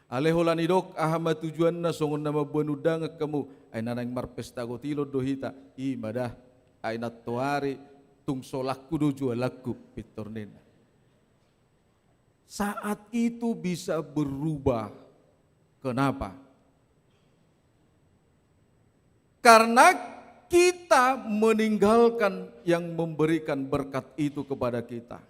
Ale holan idok ahama tujuan na songon nama benudang kamu ay nanang marpesta kotilo dohita i madah ay natuari tung solakku do jualaku pitornena. Saat itu bisa berubah. Kenapa? Karena kita meninggalkan yang memberikan berkat itu kepada kita.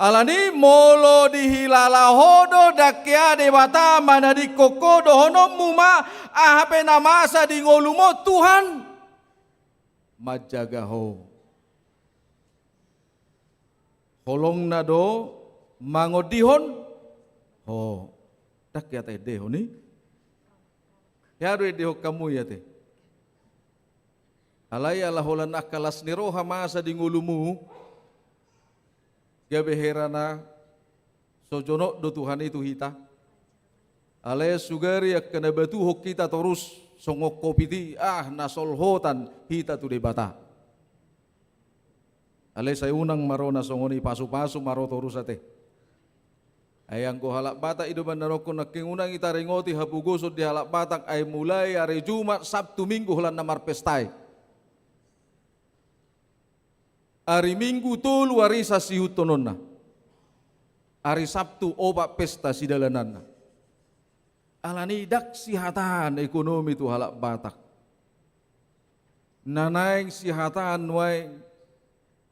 Alani molo dihilala hodo dakya debata mana di koko dohono muma ahape namasa di ngolumo Tuhan majagaho. Holong nado mangodihon ho dakya teh deho ni ya deho kamu ya teh alai ala holan akalas niroha masa di ngolumu gabe herana sojono do Tuhan itu hita alai sugari akana batu hok kita terus songok kopiti nasol hotan hita tu debata alai saya unang marona songoni pasu-pasu maro terus ate ayang ko halak batak ido bandaroko naking unang itaringoti hapugosod di halak batak ay mulai hari Jumat Sabtu Minggu holan namar pestai hari Minggu tolu hari sasihutononna hari Sabtu obat pesta sidalananna alani dak sihatan ekonomi tu halak batak nanaing sihatan wae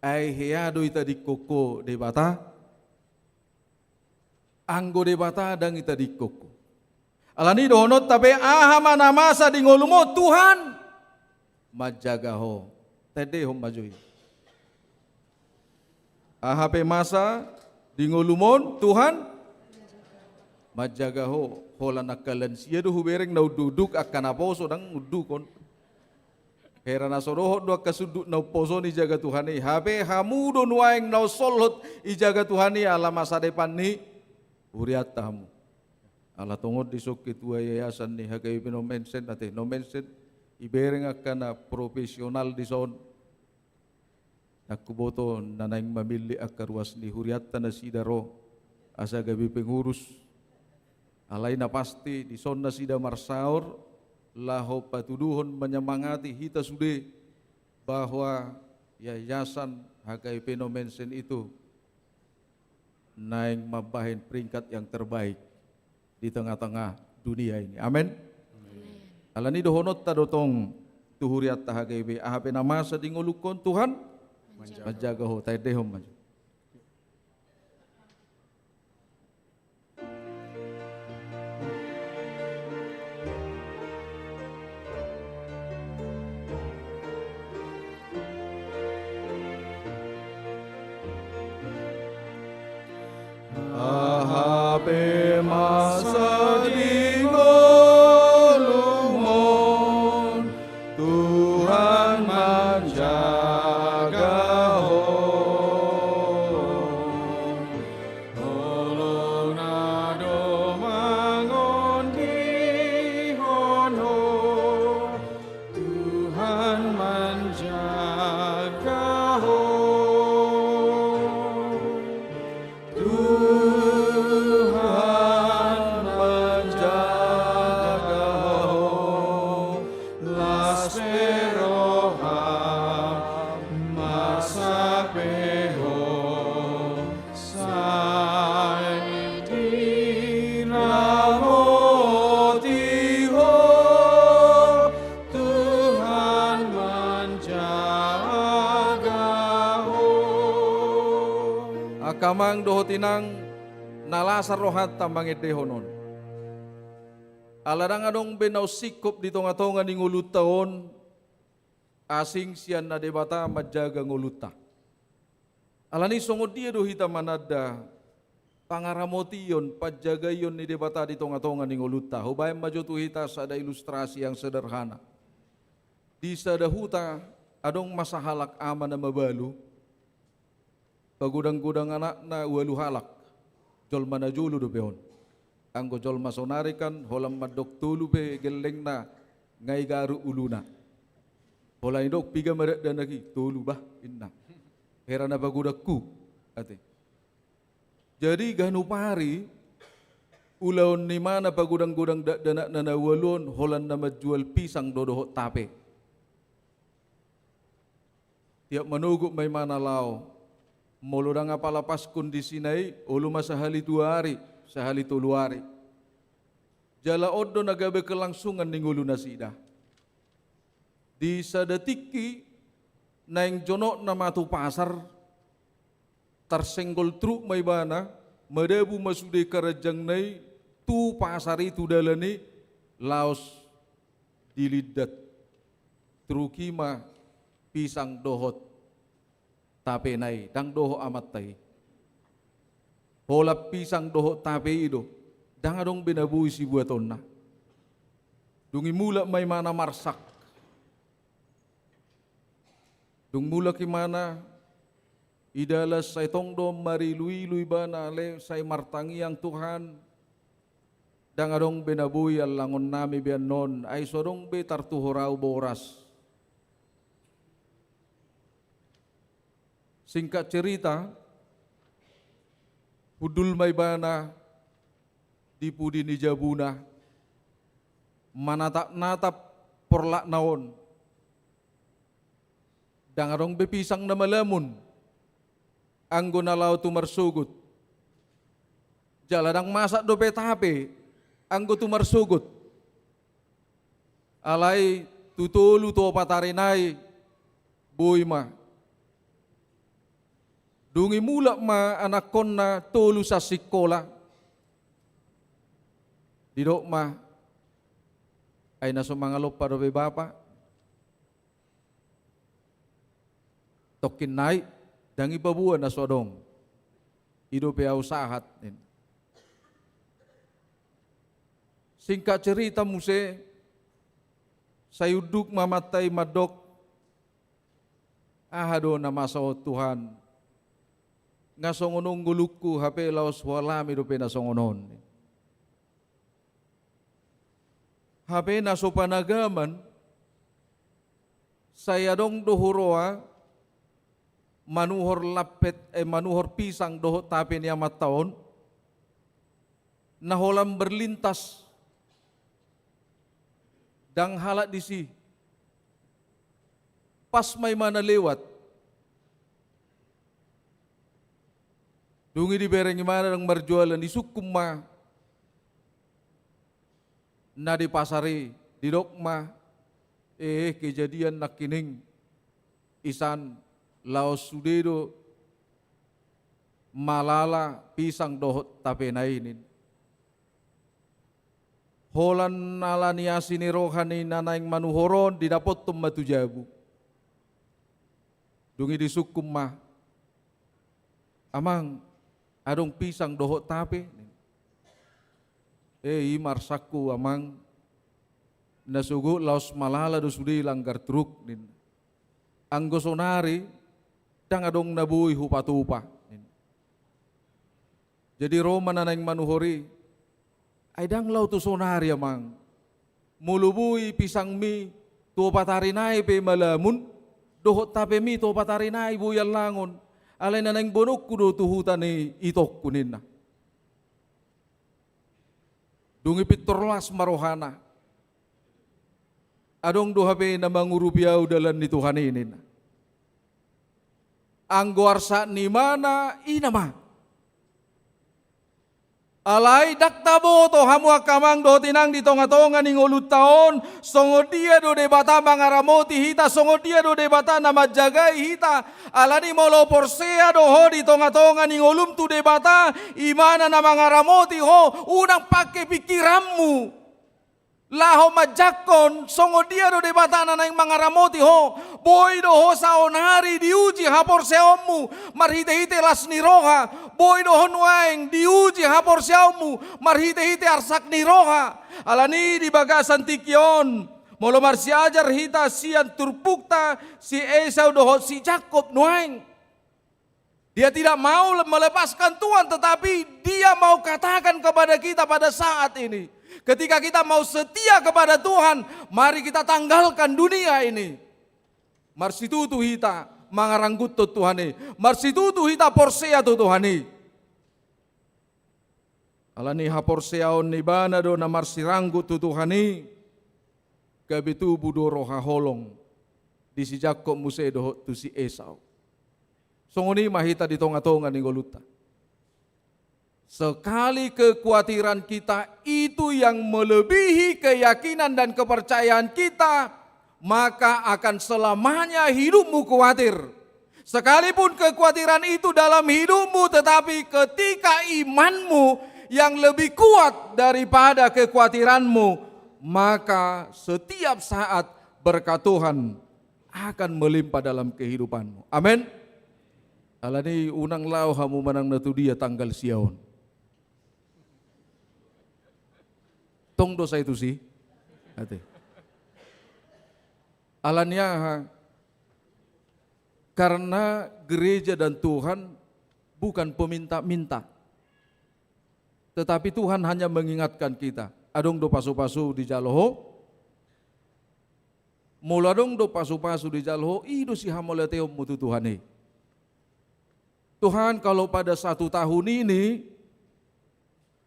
ay heado ita di koko de bata anggo de bata dang ita di koko alani dohonot tabe ahama namasa di ngolumo Tuhan majagaho tede hom majui ahape masa di ngolumon Tuhan majagaho hola nakalan siya do hubereng na duduk akan aposo dang udukon hera na soroho do kasuduk na poso ni jaga Tuhani habe hamudo nuaing na solhot i jaga Tuhani ala masa depan ni uriat tamu ala tungod di sok ketua yayasan ni hagai no mention ate no mention ibereng akan na profesional di son aku boto nanaing mamili akaruas ni huriat na sidaro asa gabi pengurus alay na pasti di son na sida marsaur laho patuduhon menyemangati hita sude bahwa yayasan HKIP No Mention itu naik mabahin peringkat yang terbaik di tengah-tengah dunia ini. Amin. Alani dohonot tadotong tuhuriat ta HKIP ahape nama sadingolukon Tuhan menjaga ho taidehom maju. Ahape masa di ngolumon Tuhan menjaga Holong nado mangon dihon ho Tuhan menjaga Kamang dohotinang nalasar rohat tambang edehonon. Alarang adong benaw sikop di tonga-tonga ni ngulutaon asing siyan na debata majaga nguluta. Alani songod dia dohita manada pangaramotion pajagayon ni debata di tonga-tonga ni nguluta. Hubayang majo tuhita sa ada ilustrasi yang sederhana. Di sadahuta adong masa halak ama na mabalu, pagudang-gudang anak na walu halak, jol mana julu do peon. Anggo jol masonari kan, holam madok tulu be geleng na, ngai garu uluna. Hola indok piga merak dan lagi, tulu bah, inna. Herana pagudakku, ate. Jadi ganupari, ulaon ni mana pagudang-gudang danak nanawalon, holan na jual pisang dodoh tape. Tiap menuguk may mana lao, molodang apalapas kondisi nai, ulu masa hali 2 hari, sehali 3 hari. Jala odo nagabe kelangsungan ning ulu nasida. Di sadatiki, naing jonok na matu pasar, tersenggol truk may bana, madabu masude karajang nai, tu pasar itu dalani, laos dilidat, trukima, pisang dohot tape nai dang doho amat tai hola pisang doho tape ido dang adong binabui si buaton na dungi mula may mana marsak dung mula kimana idalas say tongdo marilui-lui bana le say martangi ang Tuhan dang adong binabui al langon nami bian non ay sodong be tartuhorau boras. Singkat cerita, hudul may bana di pudi ni Jabuna, manatap-natap porlak naon, dangarong bepisang na malamun, anggo nalaw tumarsugot, jaladang masak do petape, anggo tumarsugot, alay tutulu to patarinay, boy ma, dungi mula ma anak kon na tolu sa sikola. Didok ma ay nasumangalop pa dobe bapa. Tokin nai dangi pabuan na sodong. Ido pe usahat. Singkat cerita muse sayuduk mamatay madok ahado na masaw Tuhan. Nga songonong gulukku hape laos walami dope na songonon. Hape na so panagaman, saya dong dohuroa, manuhor lapet, manuhor pisang doho tapi ni amat taon, naholam berlintas, dang halat disi, pas may mana lewat, dungi di bereng mana yang berjualan di Sukuma, na di pasari, di Dokma, kejadian nakining, isan laos sudedo, malala pisang dohot tapi nainin. Holan nalaniasi ni rohani nanaing manuhoron didapot tum jabu. Dungi di Sukuma, amang, adong pisang dohot tape. Marsaku amang nasugo laos malala do sudi langgar truk. Anggo sonari dang adong nabuhi hupatupa. Jadi Roma nanaing manuhori ay dang law to sonari amang mulubui pisang mi to patarinay pe malamun dohot tape mi to patarinay buyal langon. Alay na nang bonok kudo tuhutan ni itok kunin na. Dungi pitorlas marohana. Adong dohape na mangurubiyaw dalan ni Tuhan ini. Anggo arsa ni mana inama. Alay daktabo to hamu akamang do tinang di tonga-tonga ning ulut taon songo dia do debata mangaramoti hita songo dia do debata nama jagai hita alani molo porsea do ho di tonga-tonga ning ulum tu debata imana na mangaramoti ho unang pake pikiranmu laho majakon songo dia do debata na nang mangaramoti ho boy do ho saonari diuji hapor seomu marhite-hite las niroha boy do ho nuaing diuji hapor seomu marhite-hite arsak niroha alani di bagasan tikyon Molo marsi ajar hita sian turpukta si Esau dohot si Jakob nuaing. Dia tidak mau melepaskan Tuhan, tetapi dia mau katakan kepada kita pada saat ini. Ketika kita mau setia kepada Tuhan, mari kita tanggalkan dunia ini. Marsi tutu hita mangaranggut tu Tuhane. Marsi tutu hita porsea tu Tuhane. Alani ha porseaon ni bana do na marsi ranggut tu Tuhane. Kabitu budoro ha holong di si Jakob muse dohot tu si Esau. Songoni mahita di tonga-tonga ni goluta. Sekali kekhawatiran kita itu yang melebihi keyakinan dan kepercayaan kita, maka akan selamanya hidupmu khawatir. Sekalipun kekhawatiran itu dalam hidupmu, tetapi ketika imanmu yang lebih kuat daripada kekhawatiranmu, maka setiap saat berkat Tuhan akan melimpah dalam kehidupanmu. Amin. Alani unang lau hamu manang natu dia tanggal siaon. Tong dosa itu sih. Ate. Alanya karena gereja dan Tuhan bukan peminta-minta. Tetapi Tuhan hanya mengingatkan kita. Adong do pasu-pasu di jaloho. Muladong do pasu-pasu di jaloho. Ido si hamoleteo mutu Tuhane. Tuhan, kalau pada 1 tahun ini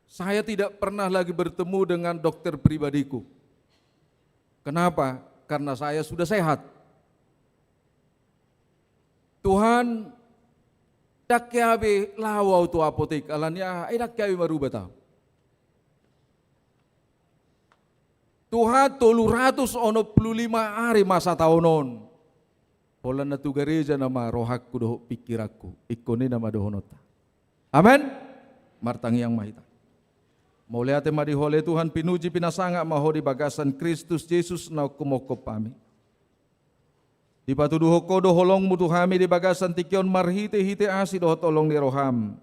saya tidak pernah lagi bertemu dengan dokter pribadiku. Kenapa? Karena saya sudah sehat. Tuhan, dak kiabe lawau tu apotek alanya dak kiabe maruba tau. Tuhan 365 hari masa tahunon. Pola na tu gereja nama rohakku doh pikirakku, ikoni nama dohonota. Amin. Martang yang mahita. Mau lihat madi hole Tuhan pinuji pinasanga maho di bagasan Kristus Yesus na kumoko pami. Di patuduho kodo holong mutu hami di bagasan tikion marhite hite asi doh tolong di roham.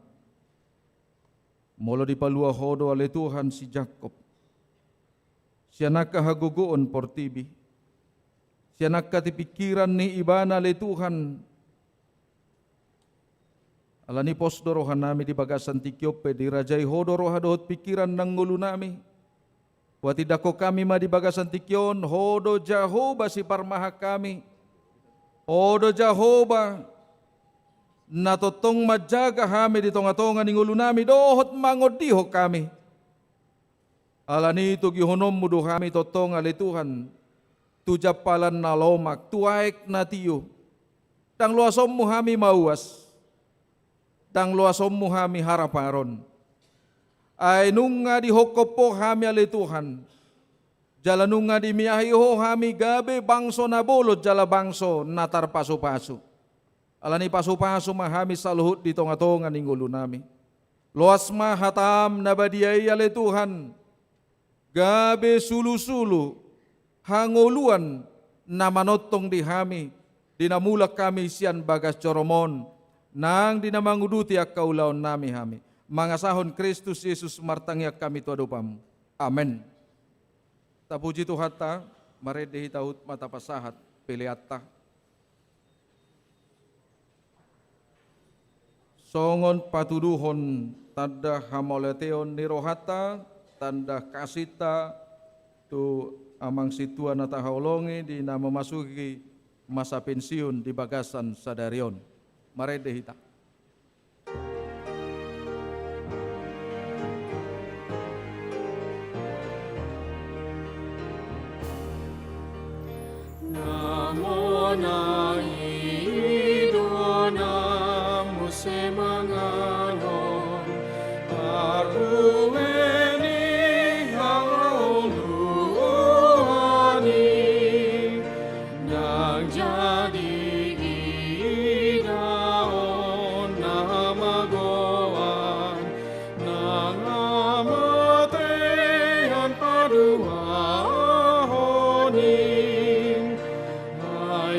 Molo di palua hodo ale Tuhan si Jakob. Sianaka haguguon portibi. Sianak kati pikiran ni ibana le Tuhan. Alani posdo rohan nami di bagasan tikyope di rajai hodo roha dohot pikiran nang ngulu nami. Wati dako kami ma di bagasan tikyon hodo Jahoba si parmaha kami. Hodo Jahoba natotong majaga hami di tonga-tonga ni ngulu nami dohot mangodiho kami. Alani itu gihonom mudu kami totong ale Tuhan. Tujapalan na lomak, tuaik na tiyo. Dang luasom mo hami mauas. Dang luasom mo hami haraparon. Ay nung nga di hokopo hami ali Tuhan. Jala nung nga di miyahiho hami gabe bangso na bolot jala bangso natar paso-paso. Alani paso-paso mahami saluhut di tonga-tonga ning ulo nami. Luas mahatam na badiyay ali Tuhan. Gabe sulu-sulu. Hangoluan na manotong di hami, dinamulak kami sian bagas coromon, nang dinamanguduti ak kaulaon nami hami. Mangasahon Kristus Yesus martangyak kami tuadupam. Amen. Tapuji Tuhan ta, maredehi taut mata pasahat, piliatta. Songon patuduhon tanda hamoleteon nirohata, tanda kasita, tu amang situa na tahaulongi di na memasuki masa pensiun di bagasan sadarion. Marede hita. Namo na idona musemangalon arhueni hangauluani nang jadi idaon namagoan nang amatehan paduahonin ay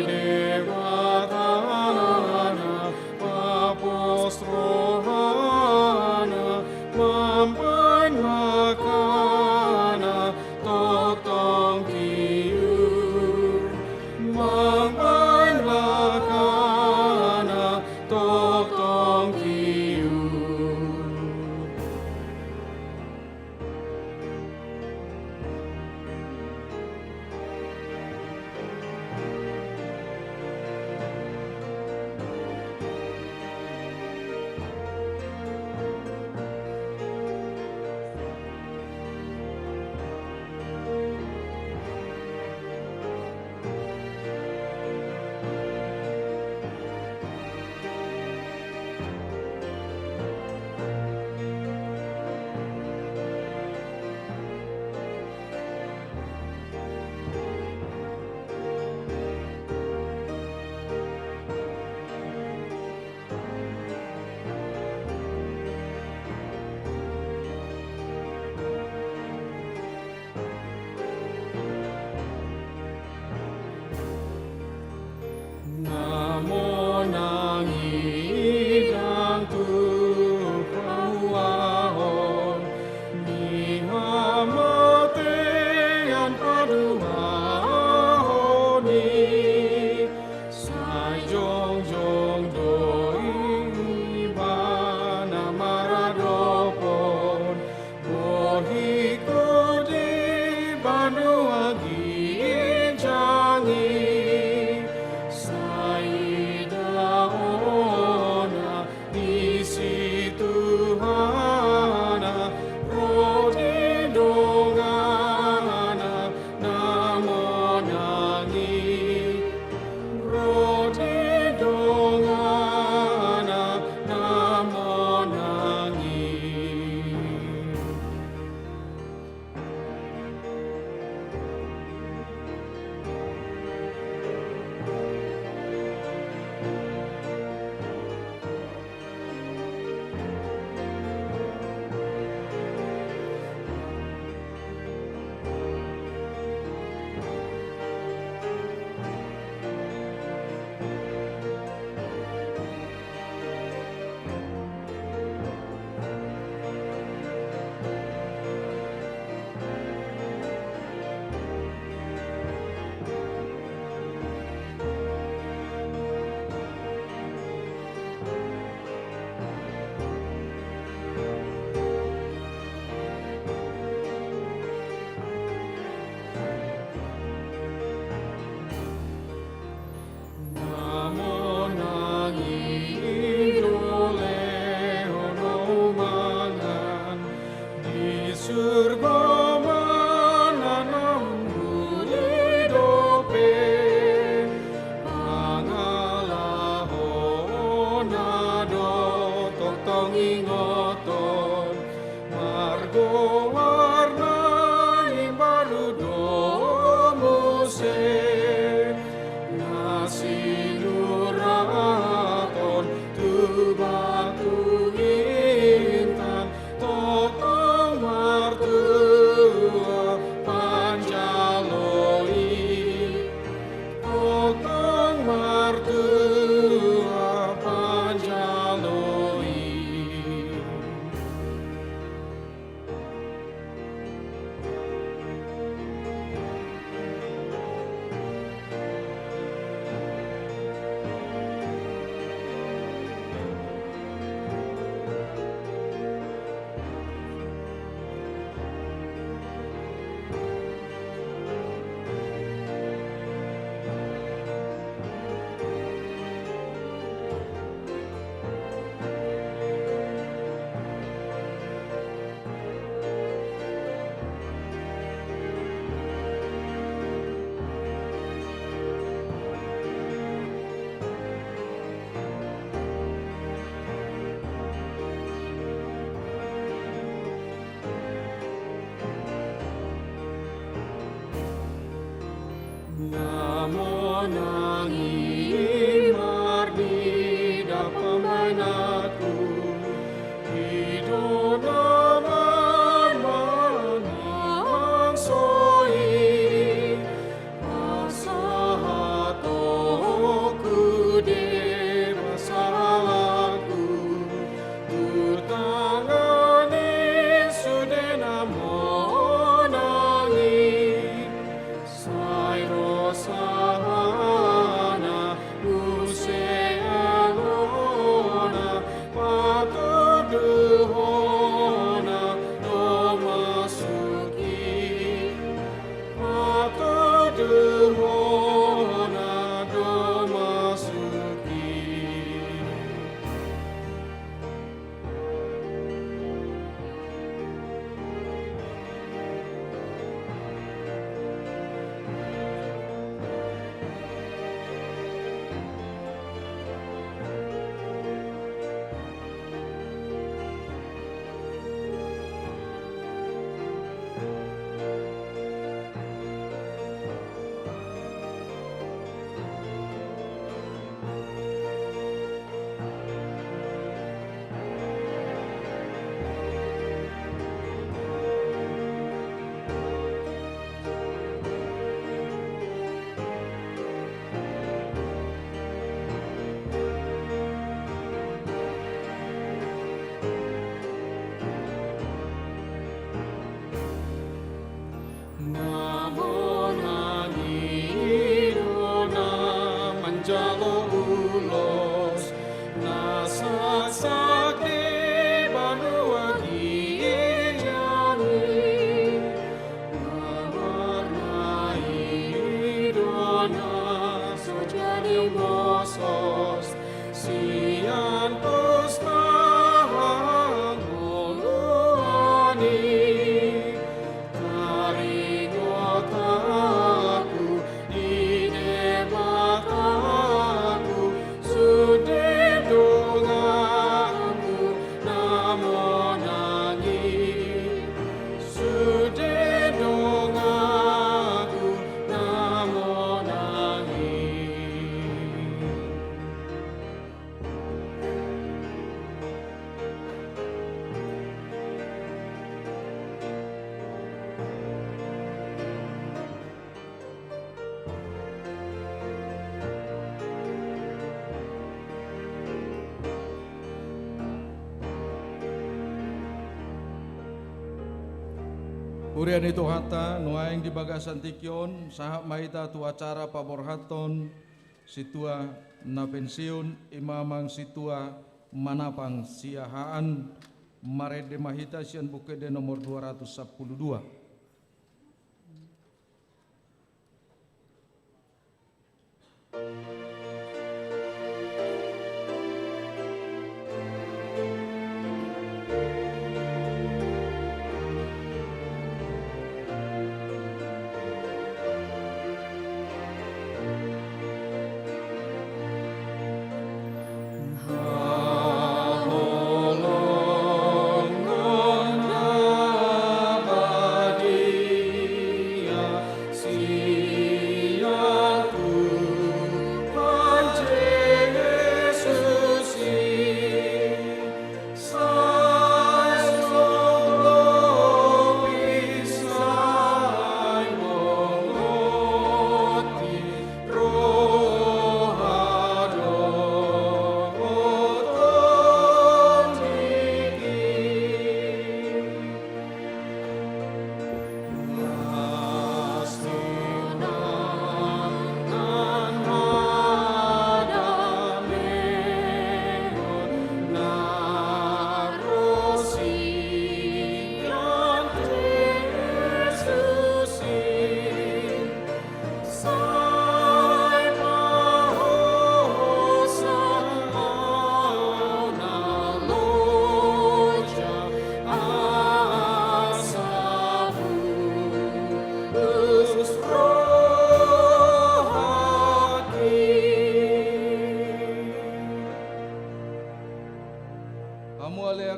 nangi mardi da pemainatu hidona manang soi asahatoku de masalahku tutangani sudena monangi sairo sahana useanona patuduhona domasuki patuduhona domasuki. Namonani dona manjalo ulos nasak di banua kijani nawarnai dona sojani mosos sian pusnahan moluani taringotaku idebataku sudedongaku namonangi sudedongaku namonangi. Urian itu hata nuaing di bagasan tikion sahab mahita tu acara paborhaton situa na pensiun imamang situa manapang siahaan marede mahita sian bukede nomor 212.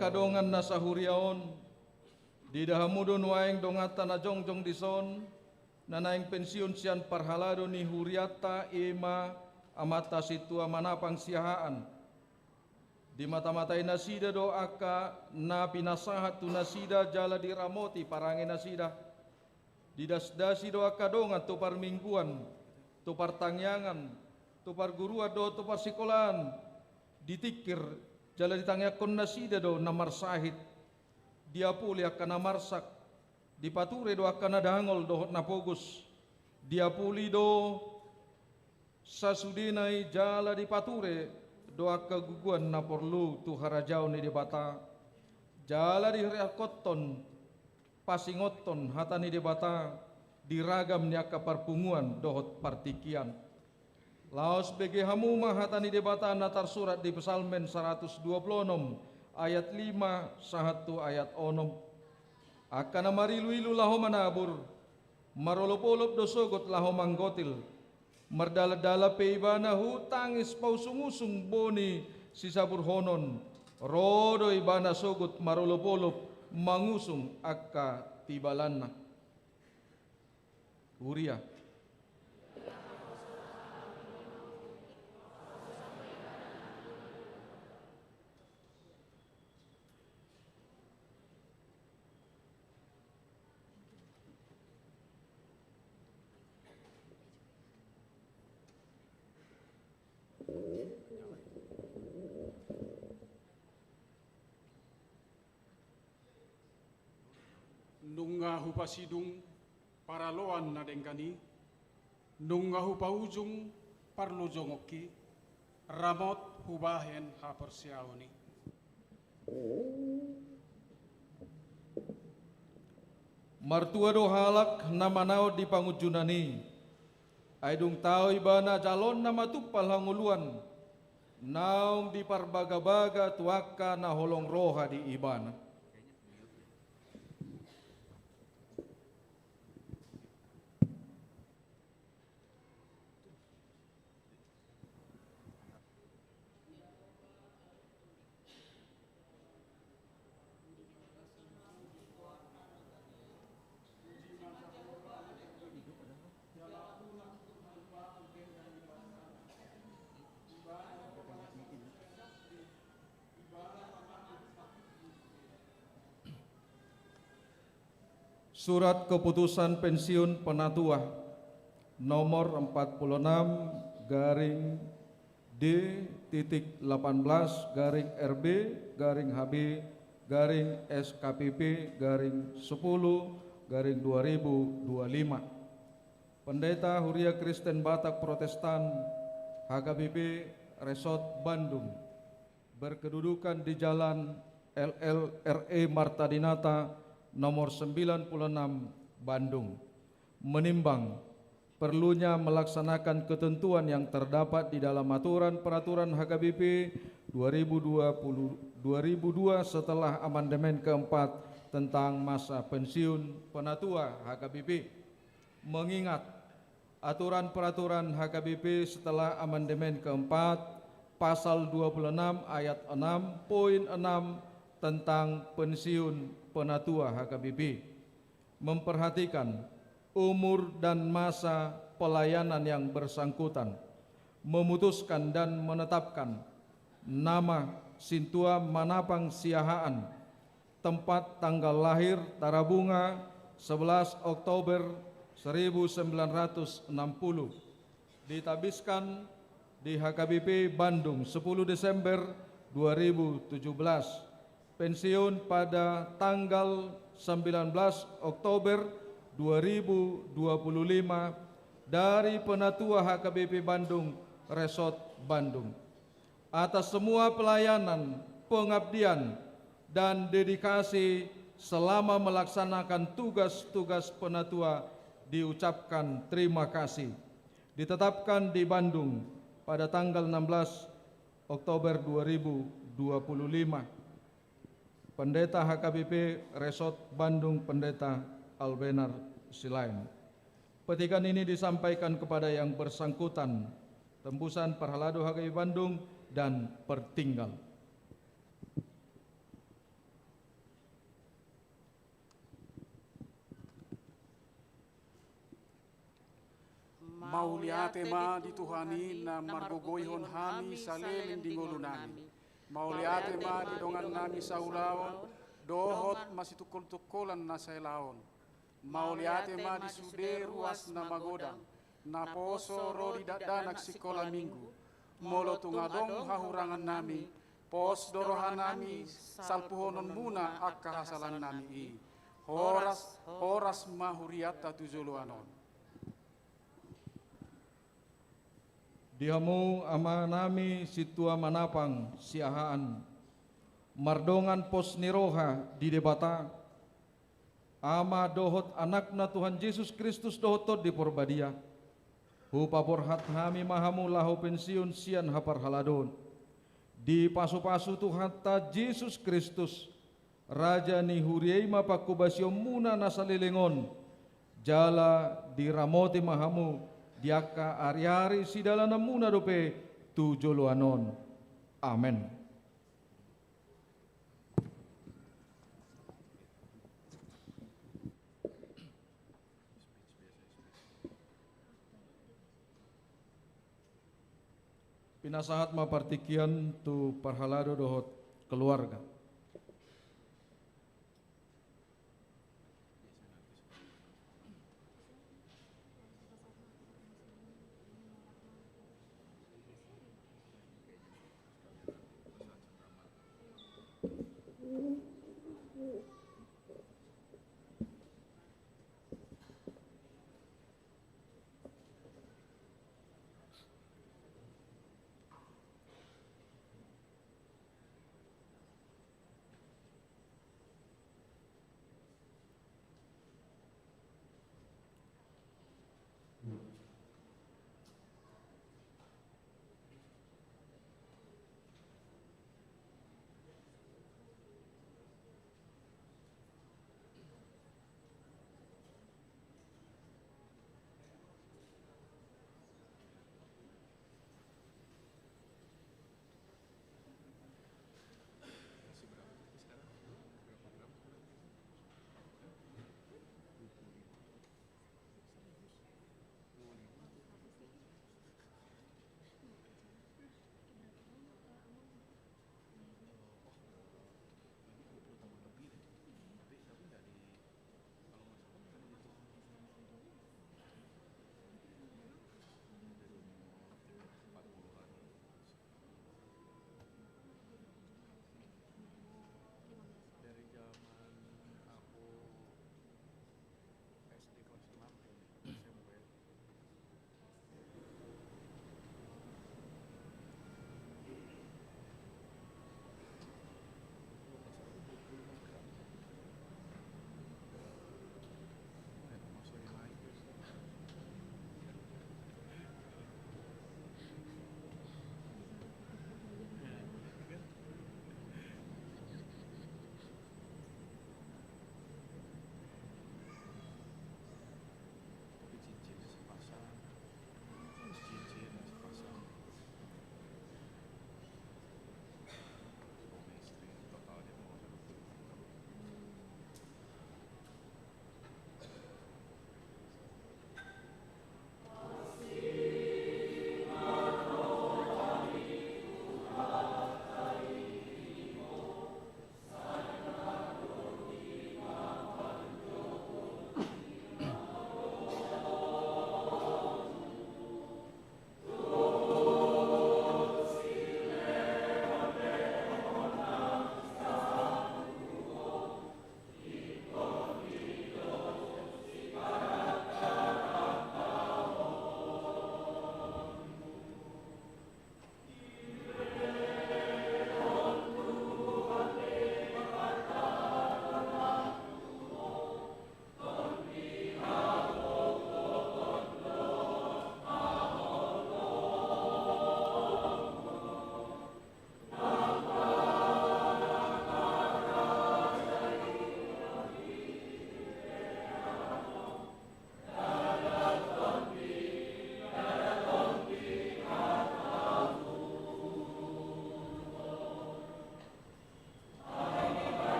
kadongan na sahuriaon, di dahamudon waeng dongatan na jongjong dison, nanaing pensiun sian parhalado ni huriata ima amata situa manapang siahaan. Di mata-matai nasida doaka na pinasahat tu nasida jala diramoti parangi nasida. Didasdasi doaka dongan tu parmingguan, tu partangyangan, tu pargurua do tu parsikolahan. Ditikir jala ditangyakon nasida do namar sahid. Dia puli akan namarsak. Dipature do akan nadangol do napogus. Dia puli do sasudinai jala dipature doa keguguan na perlu tu harajau ni debata jala di hariakoton pasingoton hatani debata diragam ni aka parpunguan dohot partikian laos bege hamuma hatani debata natar surat di Psalmen 126 ayat 5 sahatu ayat 6 akan marilu-ilu laho manabur marolop-olop dosogot laho manggotil merdala-dala peibana hutang ispausung-usung boni sisabur honon rodo ibana sogut marolop-olop mangusung akka tibalanna Uria Nunga hupasidung paraloan na dengkani, nunga hupaujung parlojongoki, ramot hubahen hapersiaoni. Martua do halak namanao di pangujunani, aidung tau ibana calon nama tupal hanguluan, naung di parbaga-baga tuaka na holong roha di ibana. Surat Keputusan Pensiun Penatua nomor 46 garing D.18 garing RB garing HB garing SKPP garing 10 garing 2025. Pendeta Huria Kristen Batak Protestan HKBP Resort Bandung berkedudukan di Jalan LLRE Marta Dinata nomor 96 Bandung menimbang perlunya melaksanakan ketentuan yang terdapat di dalam aturan peraturan HKBP 2002 setelah amandemen keempat tentang masa pensiun penatua HKBP. Mengingat aturan peraturan HKBP setelah amandemen keempat pasal 26 ayat 6 poin 6 tentang pensiun penatua HKBP memperhatikan umur dan masa pelayanan yang bersangkutan, memutuskan dan menetapkan nama Sintua Manapang Siahaan, tempat tanggal lahir Tarabunga 11 Oktober 1960, ditabiskan di HKBP Bandung 10 Desember 2017. Pensiun pada tanggal 19 Oktober 2025 dari Penatua HKBP Bandung Resort Bandung. Atas semua pelayanan, pengabdian, dan dedikasi selama melaksanakan tugas-tugas penatua diucapkan terima kasih. Ditetapkan di Bandung pada tanggal 16 Oktober 2025. Pendeta HKBP Resort Bandung Pendeta Albenar Silain. Petikan ini disampaikan kepada yang bersangkutan, tembusan Parhalado HKBP Bandung dan Pertinggal. Mauliate ma di Tuhani na margogoyhon hami sa leleng dingolo nami. Mauliate ma di dongan nami sa ulaon, dohot masitukol-tukolan na sa ilaon. Mauliate ma di sude ruas na magodang, na poso rodi danak sikola minggu. Molo tungadong hahurangan nami, pos dorohan nami, salpuhonon muna akka hasalan nami i. Horas mahuriata tujuluanon. Dihamu ama nami situa manapang siahaan, mardongan pos niroha di debata, ama dohot anakna Tuhan Yesus Kristus dohotot di porbadia, hu paborhat hami mahamu lahu pensiun sian hapar haladon, di pasu-pasu Tuhan ta Yesus Kristus, Raja ni huriai mapakubasyo muna nasalilingon, jala diramoti mahamu, diaka ari-ari sidalana muna dope tujoluanon. Amen. Pinasahat mapartikian tu parhalado dohot keluarga.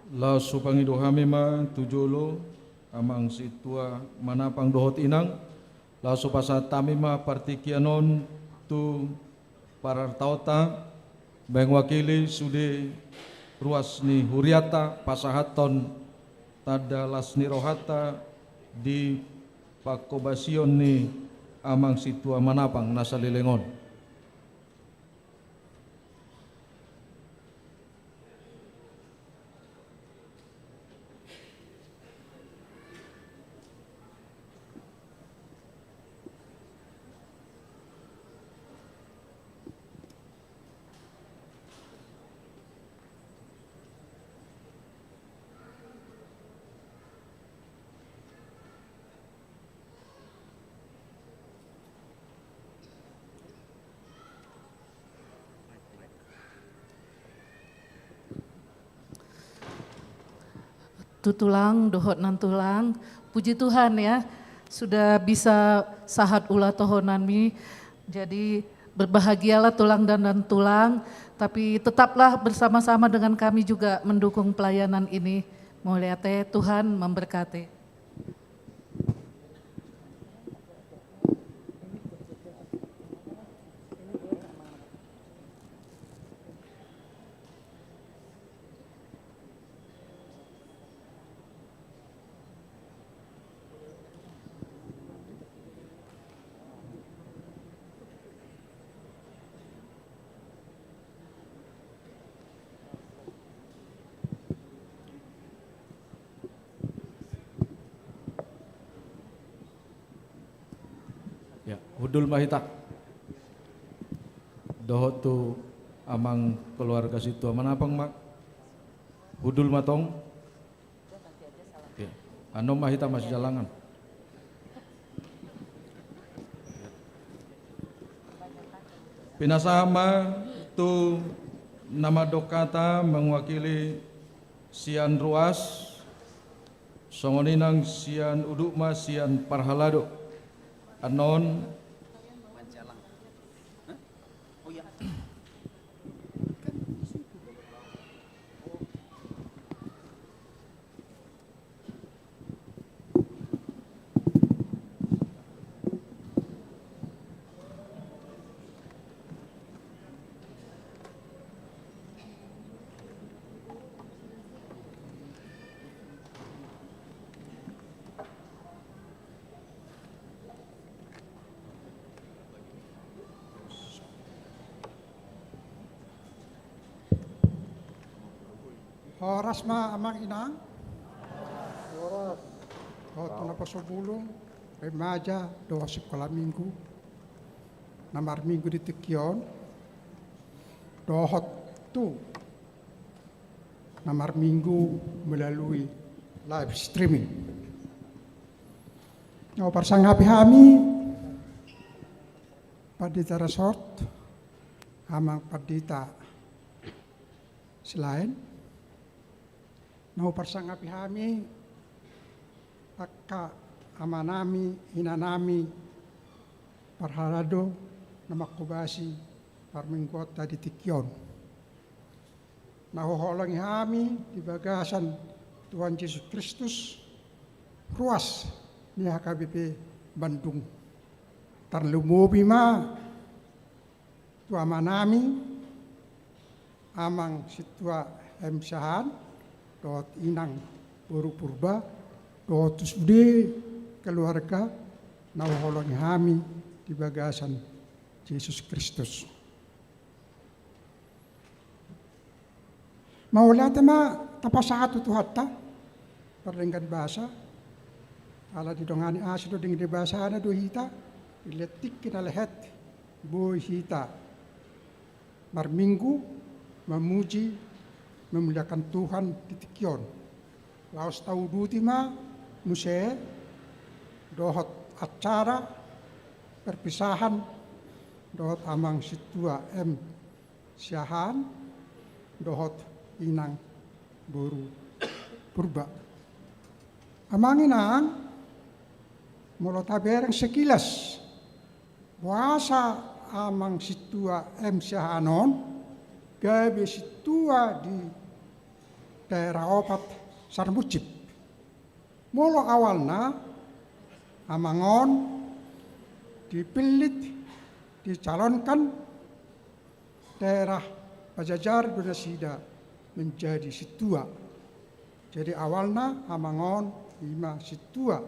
La supangido hamima tujolo amang situa manapang dohot inang. La supasa tamima partikianon tu parartauta mengwakili sude ruas ni huriata pasahaton tada lasni rohata di pakobasion ni amang situa manapang nasa lilengon. Tutulang, dohot nan tulang, puji Tuhan ya, sudah bisa sahat ulah tohonami, jadi berbahagialah tulang dan tulang, tapi tetaplah bersama-sama dengan kami juga mendukung pelayanan ini. Muliate Tuhan memberkati. Ya, hudul mahita. Dohot tu amang keluarga situa manapang mak. Hudul matong. Ya, anom mahita masih jalangan. Pinasama tu nama dokata mewakili sian ruas songoninang sian udukma sian parhalado anon Horas ma amang inang. Horas. Hoto na pasobulong. Remaja 12 minggu. Namar minggu di Tikyon. Dohot tu. Namar minggu melalui live streaming. Ngaw parsangapi hami. Padita resort. Amang padita selain. Nau parsangapi hami, pakka amanami, hinanami, parhalado, namakubasi, parminggota di Tikyon. Nahuholangi hami di bagasan Tuhan Yesus Kristus, ruas ni HKBP Bandung. Tarlumubi ma, tu amanami, amang situa emsahan, dot inang baru purba, dot sude keluarga nauholong hami di bagasan Yesus Kristus. Maulata ma tapasatu tuhatta perlenggan bahasa ala didongani asido ding di bahasa na do hita iletik kinalehet boy hita marminggu memuji memuliakan Tuhan di Tikyon. Laos tahu duti ma muse dohot acara perpisahan dohot amang situa siahan dohot inang boru purba. Amang inang mulo tabereng sekilas puasa amang situa siahanon gabe situa di daerah opat Sarmucip. Molo awalna Amangon dipilih dicalonkan daerah Pajajar Donasida menjadi situa. Jadi awalnya Amangon lima situa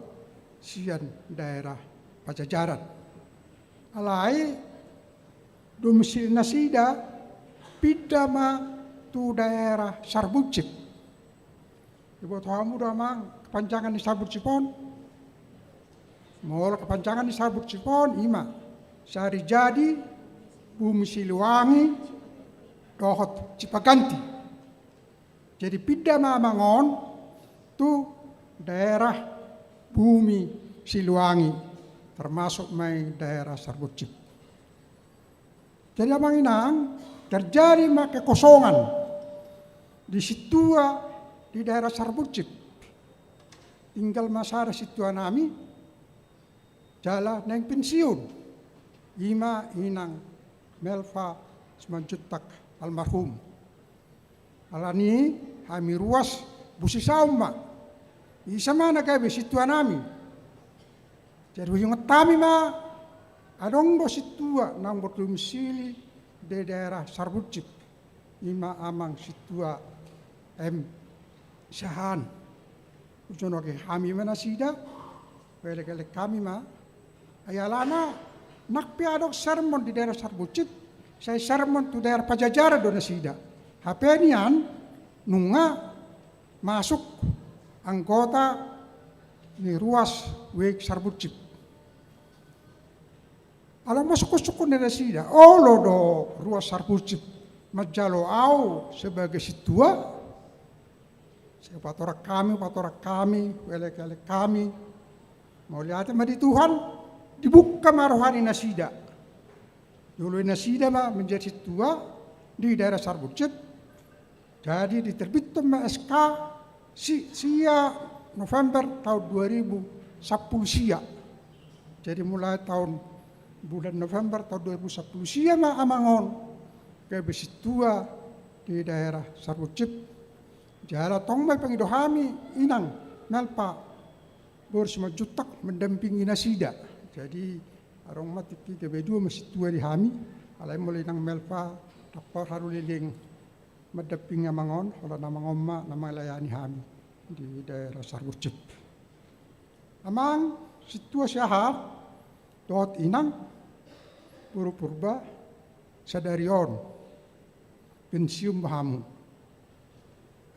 sian daerah Pajajaran. Alai domisili nasida pidama tu daerah Sarbucip. Ibu tahu damang kepanjangan di Sarbucipon. Mula kepanjangan di Sarbucipon ima sehari jadi Bumi Siliwangi dohot Cipaganti. Jadi pidama Amangon tu daerah Bumi Siliwangi termasuk mai daerah Sarbucip. Jadi Amang Inang terjadi kekosongan di situa di daerah Sarbucip. Tinggal masyarakat situa nami jala neng pensiun. Ima Inang Melva Semanjutak almarhum. Alani kami ruas busi sauma. Isa mana kabe situa nami. Jadi yung tami ma adong do situa nang berdomisili di daerah Sarbucip. Ima amang situa Sahan. Ujono ke kami mana sida. Kele kami ma ayalana nakpi adok sermon di daerah Sarbucip. Saya sermon tu daerah Pajajaran Donasida. Hapenian nunga masuk anggota ni ruas wek Sarbucip. Alam masuk sukun Donasida. Oh lodo ruas Sarbucip. Majalo au sebagai situa. Patora kami, kele kami. Mau lihat di Tuhan dibuka marohani nasida. Dulu nasida menjadi situa di daerah Sarbucip. Jadi diterbitkan SK sia November tahun 2010 sia. Jadi mulai bulan November tahun 2010 sia Amangon ke situa di daerah Sarbucip. Jala tongmai pengidohami Inang Melpa Semanjutak mendampingi nasida. Jadi arong mati kita berdua masih tua di hami. Alai mulai Inang Melpa takpar haruliling mendampingi Amangon. Kalau nama ngomma nama layani hami di daerah Sarbucip. Amang situa syahar dot Inang purba sadarion pensiun bahamu.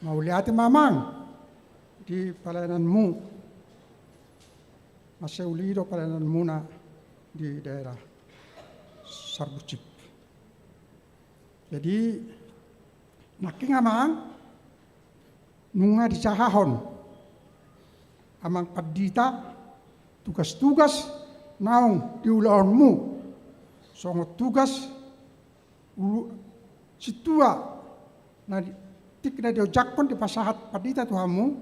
Mau lihat mamang di pelayananmu, masih ulido pelayananmu na di daerah Sarbucip. Jadi naking amang nunga di cahahon, amang padita tugas-tugas naung di ulaonmu, songot tugas situa na tikna diojakon di pasahat padita tuhamu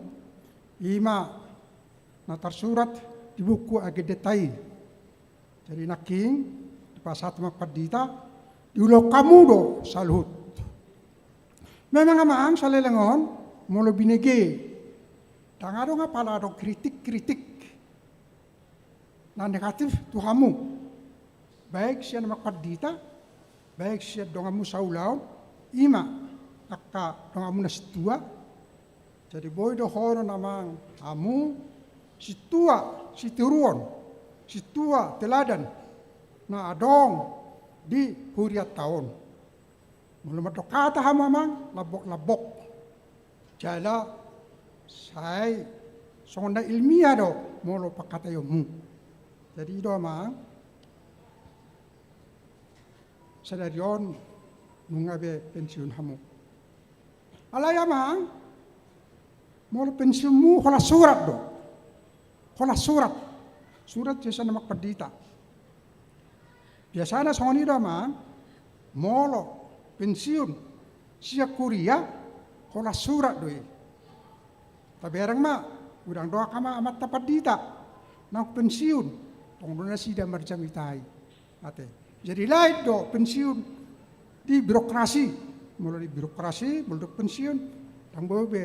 ima na tersurat di buku age detai. Jadi naking di pasahat ma padita diulo kamu do salut. Memang amang salelengon molo binege tangado nga pala do kritik na negatif tuhamu. Baik siya na makpadita, baik siya dongamu saulaw, ima akka dongamu na situa. Jadi boy do horo namang amu situa situruon, situa teladan na adong di huriat taon. Mula madokata hamamang labok-labok. Jala say sonda ilmiah do molo pakatayomu. Jadi do amang sadarion nungabe pensiun hamu. Alayamang molo pensiunmu hola surat do. Hola surat. Surat jasa nama pendita. Biasanya songoni do amang molo pensiun siap kuliah hola surat doi. Tapi orang mah udang doa kama amat tapat dita nang pensiun tong dona sida marjamitai ate. Jadi lain do pensiun di birokrasi, mulai di birokrasi, mulai pensiun Tang bobe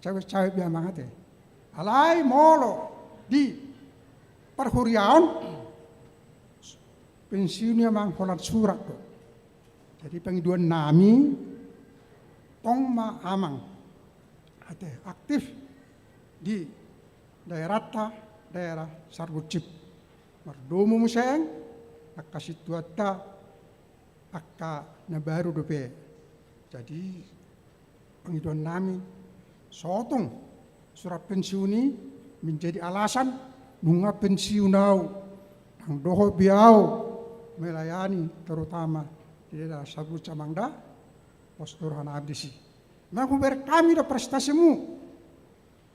cawe-cawe biar mangate. Alai molo di perhuriaon pensiunnya mang holan surat do. Jadi pengiduan nami tong ma amang ate aktif di daerah Sarbucip. Mardomo museng akka situata akka na baru dope. Jadi pengiduan nami sotong surat pensiuni menjadi alasan bunga pensiunau ang doho biau melayani terutama di daerah Sarbucip Mangda Postur Hana Abdisi. Naku kami da prestasimu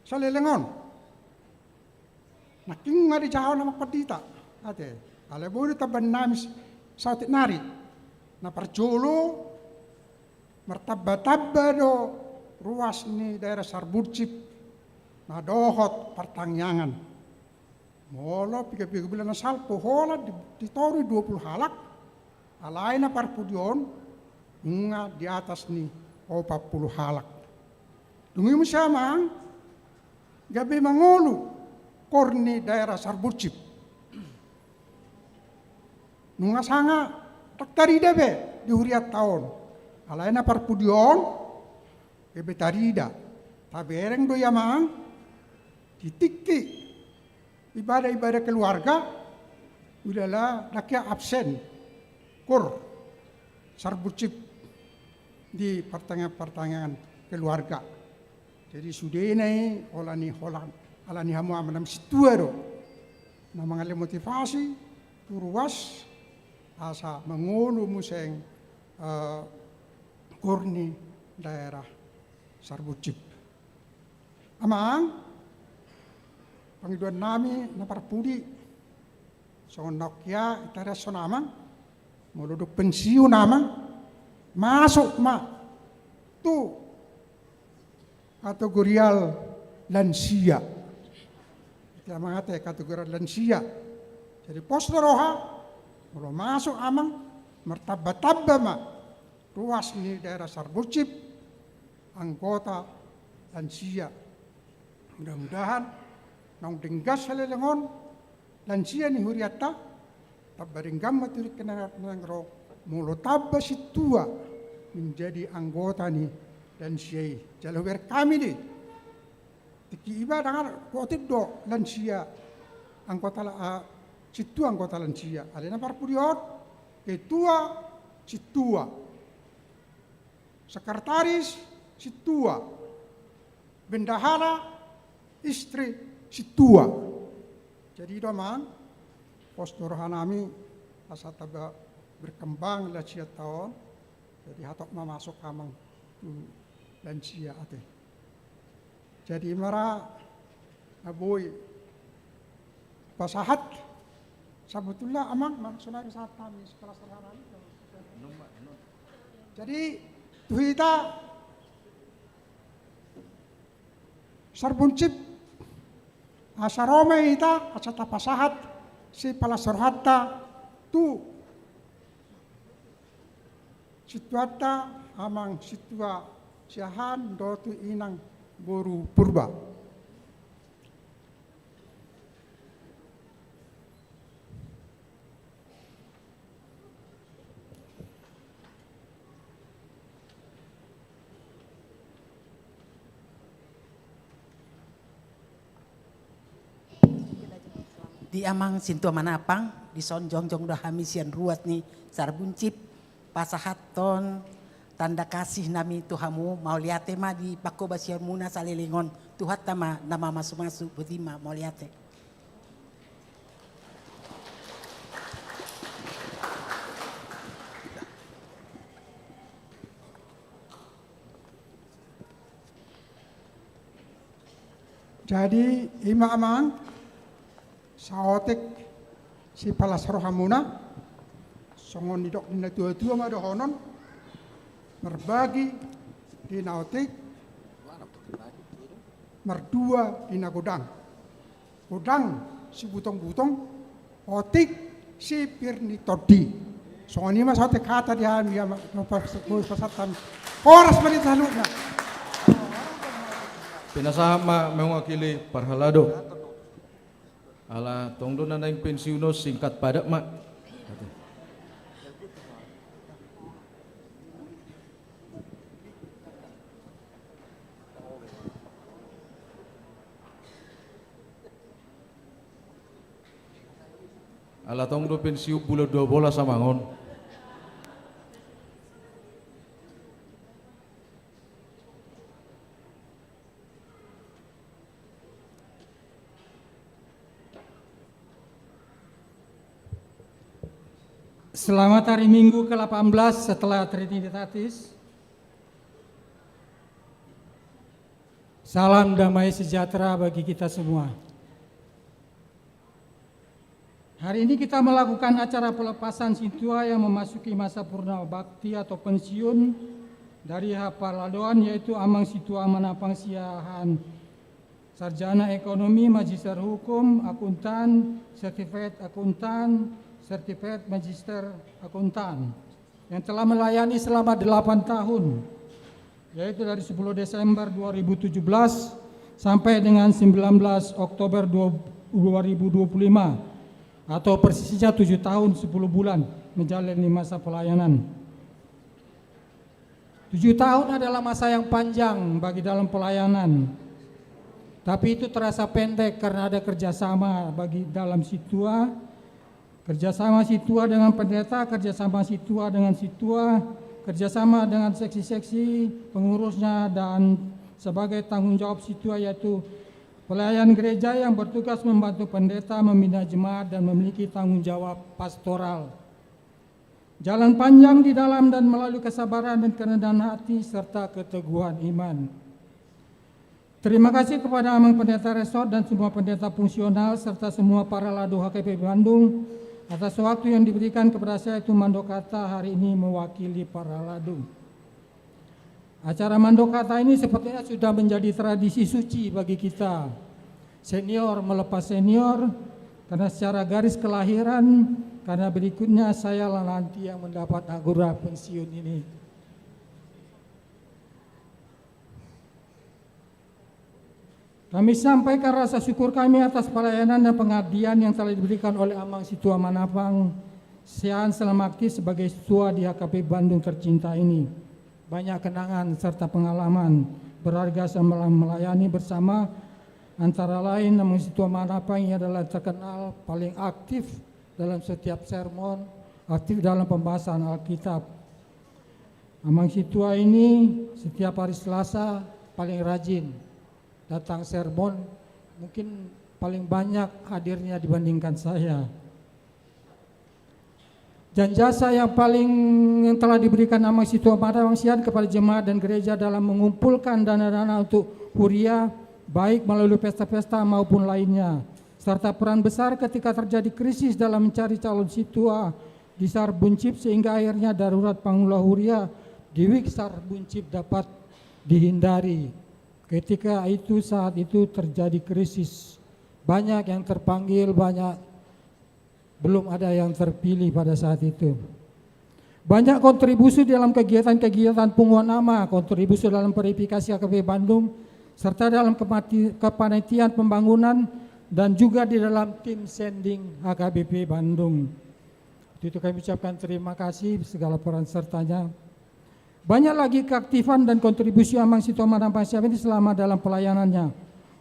salelengon. Naking nga di jahaw na magpadita. Ate, alebo di taban namin sa nari. Na parjolo, martaba-taba do ruas ni daerah Sarbucip na dohot pertangyangan. Molo, piga-piga bilang na salpo, hola di tori 20 halak. Alay na parpudion, nga di atas ni 40 halak. Dungi mo siya mang, gabi mangulu, korni daerah Sarbucip. Nunga sanga, taktarida be, di huriat tahun. Alay na parpudion, gabi tarida. Tabereng do yamang, titikki. Ibadah-ibadah keluarga, udahlah nakia absen, kur, Sarbucip di pertanyaan keluarga. Jadi sudah ini olani alani hamu amanam situa do. Na mengalih motivasi, turuas asa mengulu museng kurni daerah Sarbucip. Amang pengiduan nami na parpudi so Nokia itara sonamang muluduk pensiun namang masuk tu kategorial lansia. Kita mengatakan kategori lansia. Jadi pos roha kalau masuk amang martaba-taba ruas ni daerah Sarbucip anggota lansia. Mudah-mudahan nang denggas salelengon lansia ni huriata tabaringgam maturik kenang-kenang mulo tabba situa menjadi anggota ni lansia. Jalur kami ni tiki iba dengan kuatid do lansia anggota situa anggota lansia. Alena parpudiot ketua situa sekretaris situa bendahara istri situa. Jadi domang postur hanami asal taba berkembang lansia tahun. Jadi hatok masuk kamang lansia ate. Jadi mara aboy pasahat sabutullah amang maksudnya saat kami sekolah sederhana. Jadi tuhita Sarbucip asarome ita asata pasahat si palasorhatta tu situata amang situa siahan dotu inang boru purba. Di amang sintua manapang di sonjong-jong dah hamisian ruat ni Sarbucip pasahaton tanda kasih nami tuhamu mau liate ma di pako basiar muna salelingon tuhat tama nama masuk-masuk butima mau liate. Jadi ima amang saotik si palas rohamuna songon didok dina tua-tua ma dohonon berbagi di naotik merdua dina godang si butong-butong otik si pirni todi songon ima saotik kata dia pasatan horas menit halukna Pinasama mewakili Parhalado. Ala tongdo na yung pensiuno singkat padat mak. Ala tongdo pensiu bulan 2 bola samangon. Selamat hari Minggu ke-18 setelah Trinitatis. Salam damai sejahtera bagi kita semua. Hari ini kita melakukan acara pelepasan siswa yang memasuki masa purna bakti atau pensiun dari Hapaladoan, yaitu Amang Situa Manapang Siahan, Sarjana Ekonomi, Magister Hukum, Akuntan, Sertifikat Akuntan, Sertifikat Magister Akuntan, yang telah melayani selama 8 tahun, yaitu dari 10 Desember 2017 sampai dengan 19 Oktober 2025, atau persisnya 7 tahun 10 bulan menjalani masa pelayanan. 7 tahun adalah masa yang panjang bagi dalam pelayanan, tapi itu terasa pendek karena ada kerjasama bagi dalam situa, kerjasama situa dengan pendeta, kerjasama situa dengan situa, kerjasama dengan seksi-seksi pengurusnya, dan sebagai tanggung jawab situa yaitu pelayan gereja yang bertugas membantu pendeta membina jemaat dan memiliki tanggung jawab pastoral. Jalan panjang di dalam dan melalui kesabaran dan kerendahan hati serta keteguhan iman. Terima kasih kepada Amang Pendeta Resort dan semua pendeta fungsional serta semua para ladu HKP Bandung atas waktu yang diberikan kepada saya itu Mandokata hari ini mewakili para ladu. Acara Mandokata ini sepertinya sudah menjadi tradisi suci bagi kita. Senior melepas senior karena secara garis kelahiran, karena berikutnya saya lah nanti yang mendapat anugerah pensiun ini. Kami sampaikan rasa syukur kami atas pelayanan dan pengabdian yang telah diberikan oleh Amang Situa Manapang Siahan selama aktif sebagai situa di HKP Bandung tercinta ini. Banyak kenangan serta pengalaman berharga selama melayani bersama, antara lain Amang Situa Manapang ini adalah terkenal paling aktif dalam setiap sermon, aktif dalam pembahasan Alkitab. Amang Situa ini setiap hari Selasa paling rajin datang sermon, mungkin paling banyak hadirnya dibandingkan saya. Dan jasa yang telah diberikan Amang Situa Manapang Siahan kepada jemaat dan gereja dalam mengumpulkan dana-dana untuk huria, baik melalui pesta-pesta maupun lainnya, serta peran besar ketika terjadi krisis dalam mencari calon situa di SAR Buncip sehingga akhirnya darurat Pangula Huria di WIK SAR Buncip dapat dihindari. Ketika itu, saat itu terjadi krisis, banyak yang terpanggil, banyak belum ada yang terpilih pada saat itu. Banyak kontribusi dalam kegiatan-kegiatan punguan nama, kontribusi dalam verifikasi HKP Bandung, serta dalam kepanitiaan pembangunan, dan juga di dalam tim sending HKBP Bandung. Itu kami ucapkan terima kasih segala peran sertanya. Banyak lagi keaktifan dan kontribusi Amang Situa Manapang Siahan ini selama dalam pelayanannya.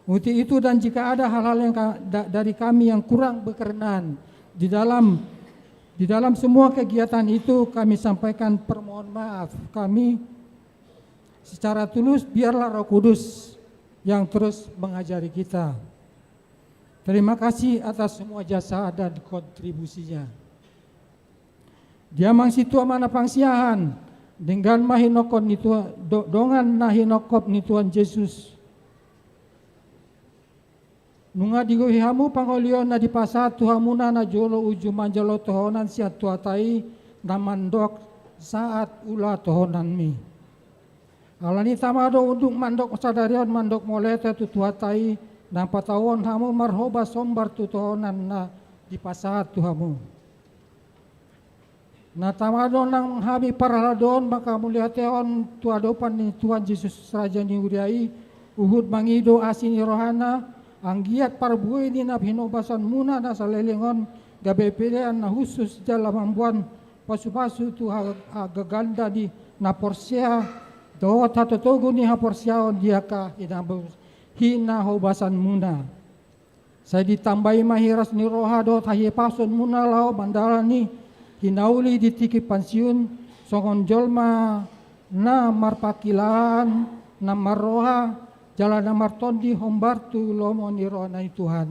Untuk itu dan jika ada hal-hal yang dari kami yang kurang berkenan di dalam semua kegiatan itu, kami sampaikan permohon maaf kami secara tulus, biarlah Roh Kudus yang terus mengajari kita. Terima kasih atas semua jasa dan kontribusinya. Di Amang Situa Manapang Siahan dengan mahinokon itu dongan nahinokop ni Tuhan Yesus. Nunga digohihamu pangolion na dipasa tuhamuna na jolo uju manjalo tohonan siat tuatai namandok saat ula tohonan mi. Alani tamado unduk mandok sadarion mandok molete tu tuatai nampatawon hamu marhoba sombar tu tohonan na dipasa tuhamu. Na tamadon nang hami paraladon maka muliateon tuadopan ni Tuhan Yesus Raja ni uriai uhud mangido asini rohana, anggiat parbuai ni na hinobasan muna na sa lelingon, gabe pilihan na husus dalam membuat pasu-pasu tu gaganda di na porsia, doa tatotogo ni ha porsiaon dia ka hina hobasan muna. Saya ditambahi mahiras ni roha dot haye pason muna lao bandara ni hinauli di tiki pensiun songon jolma na marpakilan na marroha jalan na martondi hombartu lomo ni roha na Tuhan.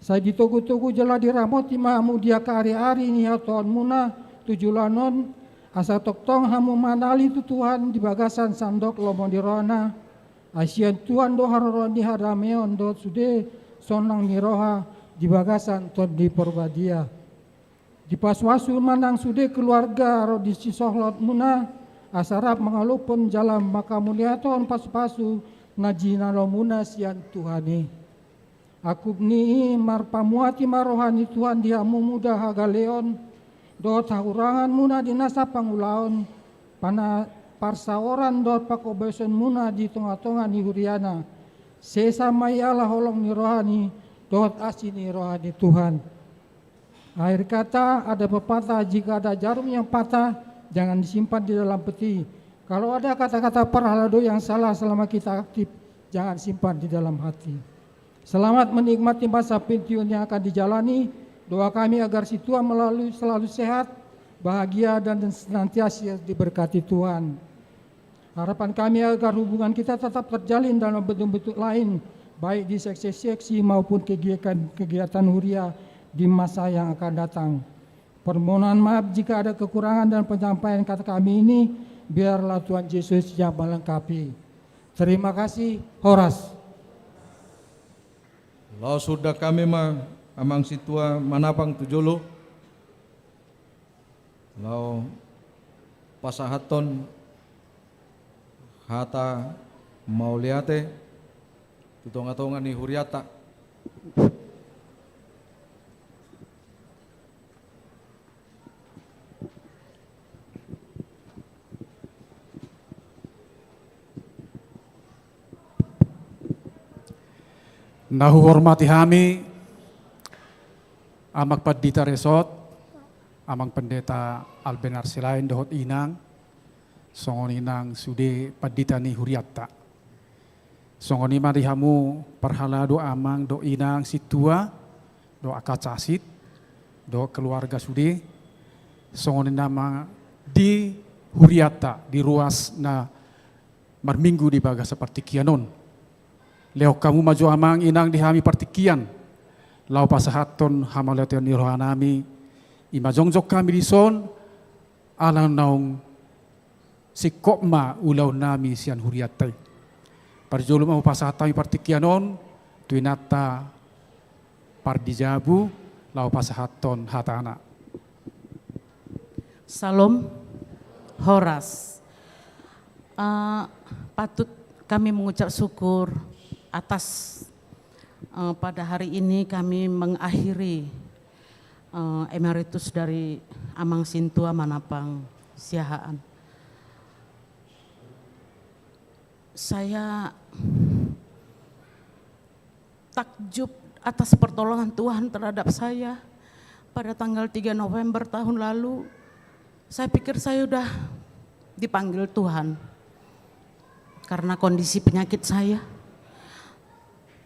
Saya ditugu-tugu jala diramoti mahamu dia ka hari-hari ni hatuan muna tujulanon asa toktong hamu manali tu Tuhan di bagasan sandok lomo di roha na asian Tuhan do haroron di hadameon do sude sonang miroha di bagasan ton di Porbadia. Di paswasu manang sude keluarga ro di sisohlot muna asarap mengalupun jalan maka muliaton pasu-pasu najina lo muna sian Tuhani. Aku ni marpamuati marohani Tuhan dia muda hagaleon dot haurangan muna di nasa pangulaon pana parsaoran dot pakobeson muna di tengah-tengah ni huriana. Sesamai Allah holong ni rohani, dot asini rohani Tuhan. Akhir kata ada pepatah, jika ada jarum yang patah, jangan disimpan di dalam peti. Kalau ada kata-kata perhalado yang salah selama kita aktif, jangan simpan di dalam hati. Selamat menikmati masa pensiun yang akan dijalani. Doa kami agar si Tuhan melalui selalu sehat, bahagia dan senantiasa diberkati Tuhan. Harapan kami agar hubungan kita tetap terjalin dalam bentuk-bentuk lain, baik di seksi-seksi maupun kegiatan huria di masa yang akan datang. Permohonan maaf jika ada kekurangan dan penyampaian kata kami ini, biarlah Tuhan Yesus yang melengkapi. Terima kasih, Horas. Lau sudah kami amang situa manapang tujolo, lau pasahaton hata mauliate tutonga-tonga ni huriata. Nahu hormati kami Amang Pendeta Resort, Amang Pendeta Albenar Silain dohot inang, songon inang sude Pendeta ni huriata. Songon ima dihamu perhala do amang do inang situa, do akacasit, do keluarga sude, songon nama di huriata di ruas na marminggu di baga seperti kianon. Leo kamu maju amang inang dihami partikian, lau pasahaton hamalation ni rohanami, ima jongjok kami di son, alang naung si kokma ulau nami sian huriatai. Parjolo mau pasahatami partikianon, tuinata pardijabu, lau pasahaton hatana. Salam, Horas. Patut kami mengucap syukur atas pada hari ini kami mengakhiri emeritus dari Amang Sintua Manapang Siahaan. Saya takjub atas pertolongan Tuhan terhadap saya pada tanggal 3 November tahun lalu. Saya pikir saya sudah dipanggil Tuhan karena kondisi penyakit saya.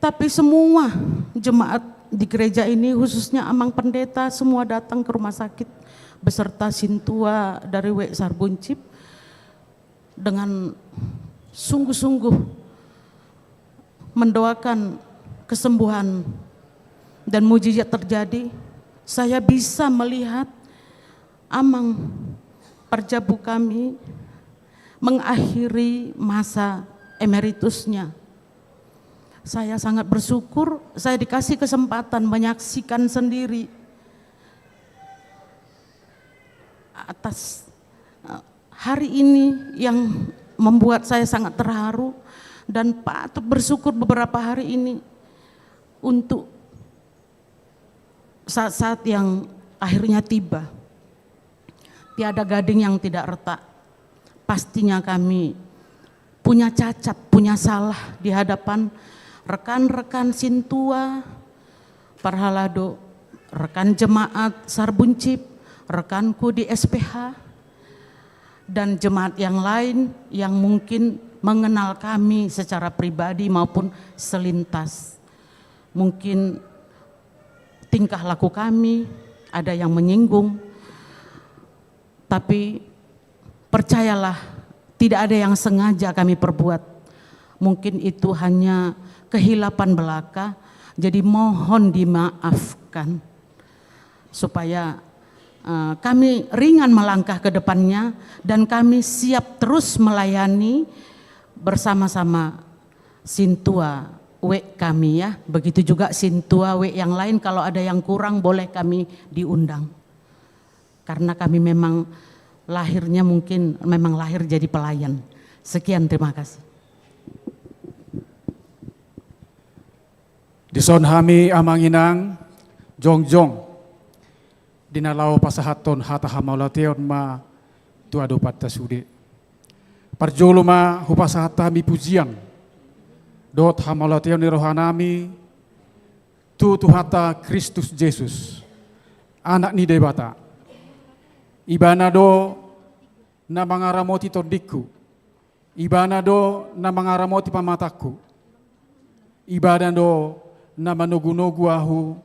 Tapi semua jemaat di gereja ini khususnya Amang Pendeta semua datang ke rumah sakit beserta Sintua dari W Sarbuncip dengan sungguh-sungguh mendoakan kesembuhan dan mujizat terjadi. Saya bisa melihat Amang Perjabu kami mengakhiri masa emeritusnya. Saya sangat bersyukur saya dikasih kesempatan menyaksikan sendiri atas hari ini yang membuat saya sangat terharu dan patut bersyukur beberapa hari ini untuk saat-saat yang akhirnya tiba. Tiada gading yang tidak retak. Pastinya kami punya cacat, punya salah di hadapan rekan-rekan Sintua, Parhalado, rekan jemaat Sarbuncip, rekanku di SPH, dan jemaat yang lain yang mungkin mengenal kami secara pribadi maupun selintas. Mungkin tingkah laku kami ada yang menyinggung, tapi percayalah, tidak ada yang sengaja kami perbuat. Mungkin itu hanya kehilapan belaka, jadi mohon dimaafkan supaya kami ringan melangkah ke depannya dan kami siap terus melayani bersama-sama Sintua W kami ya. Begitu juga Sintua W yang lain, kalau ada yang kurang boleh kami diundang. Karena kami memang lahirnya mungkin memang lahir jadi pelayan. Sekian, terima kasih. Dison hami amanginang jongjong dinalau pasahaton hata hamalateon ma tuado patta sude. Parjolo ma hupasahata mi pujian dot hamalateon ni rohanami tu hata Kristus Yesus anak ni debata ibana do na mangaramoti tondikku, ibana do na mangaramoti pamataku, ibana do na manugu-nugu ahu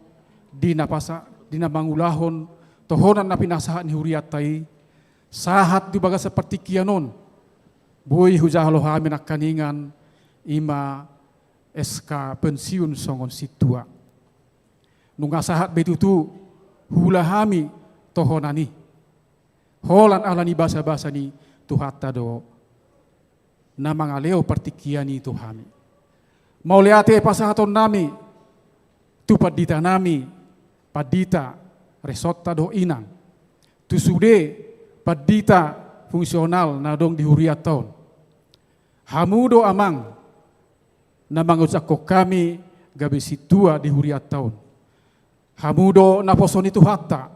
di napasa di namangulahon tohonan na pinasahan ni huriatai sahat di baga seperti kianon boy hujahalo hamin kaningan ima SK pensiun songon situa nunga sahat betutu hula hami tohonani holan alani basa-basa ni tuhata do namangaleo partikiani tuhami mau liate pasahaton nami tu padita nami padita resota do inang tu sude padita fungsional na dong di huriaton hamudo amang na mangucako kami gabi situa di huriaton hamudo na posoni tu hatta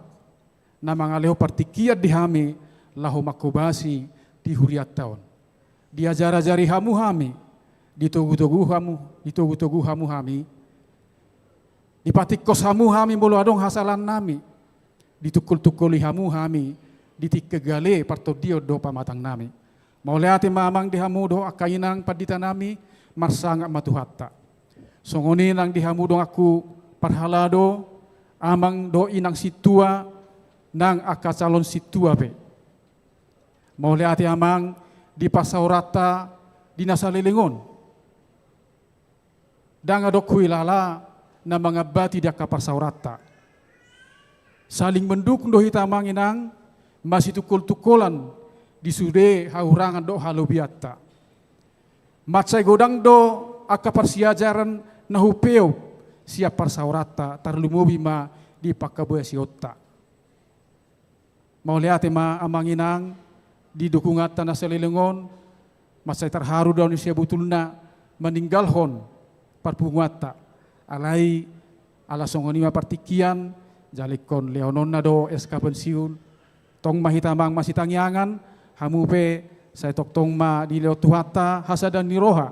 na mangaleo partikiat di hami lahu makobasi di huriaton diajar-ajari hamu hami ditogu-togu hamu hami dipatikos hamu hami bolo adong hasalan nami ditukul-tukuli hamu hami ditikegale parto dio do pamatang nami mau leate mamang di hamu do akainang padita nami marsanga matuhatta songoni nang di hamu do aku parhalado amang do inang situa nang akacalon situa pe mau leate amang di pasaurata di nasalilingon dang adok kuilala na mga bati di akapasaurata saling mendukung dohi tamanginang masih tukul-tukulan di sude haurangan do halubiata matsai godang do akaparsiajaran na hupeo siap parsaurata tarlumubi ma di pakaboya siota mau lihat ma amanginang di dukungatan na salilingon masai terharu daun sia butulna meninggalhon parpungwata alai ala songonima partikian jalikon leonon nado SK pensiun tong mahitamang masih tangyangan hamu pe saya tok tong ma di leo tuhata hasadan niroha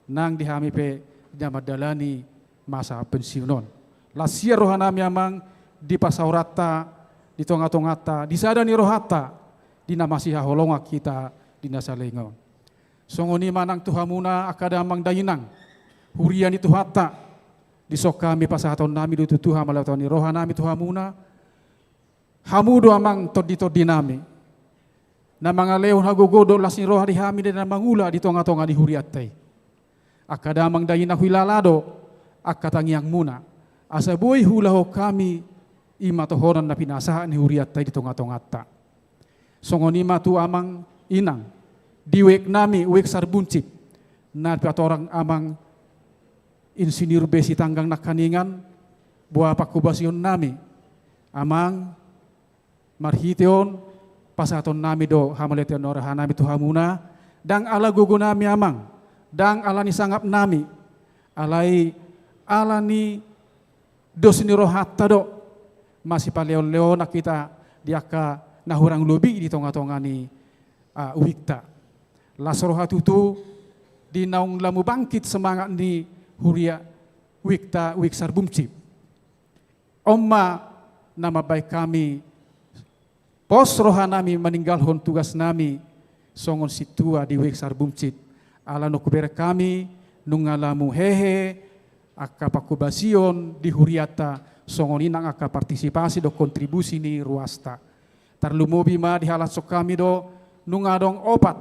nang dihami pe jamadalani masa pensiunon lasia rohanami amang di pasaurata di tonga-tongata di sada nirohata di namasi haholonga kita di nasalengon songoni manang tuhamuna akadamang dayinang hurian itu hata di sok kami pasahaton nami du tuha malatoni roha nami tuhamuna hamudo amang todi nami na mga leon hagogodo lasni roha di hami dan mangula di tonga-tonga di huriatai akadamang dayina huilalado akatangiang muna asa boy hulaho kami ima tohonan na pinasahan ni huriatai di tonga-tonga ta songoni matu amang inang diwek nami wek sarbuncip na patorang amang insinyur besi tanggang nakaningan buah pakubasion nami amang marhiteon pasaton nami do hamaletion orahan nami tuhamuna dang ala gugu nami amang dang ala ni sangap nami alai ala ni dosni rohatta do masih paleon-leon kita diaka nahurang lobi di tonga-tonga ni uwikta lasroha tutu di naung lamu bangkit semangat ni huria wik sarbumcip. Omma nama baik kami pos roha nami meninggalhon tugas nami songon situa di wik sarbumcip. Ala no kubere kami nungalamu hehe aka pakubasion di huriata songon inang aka partisipasi do kontribusi ni ruasta. Tarlumobi ma di halat sok kami do nungadong opat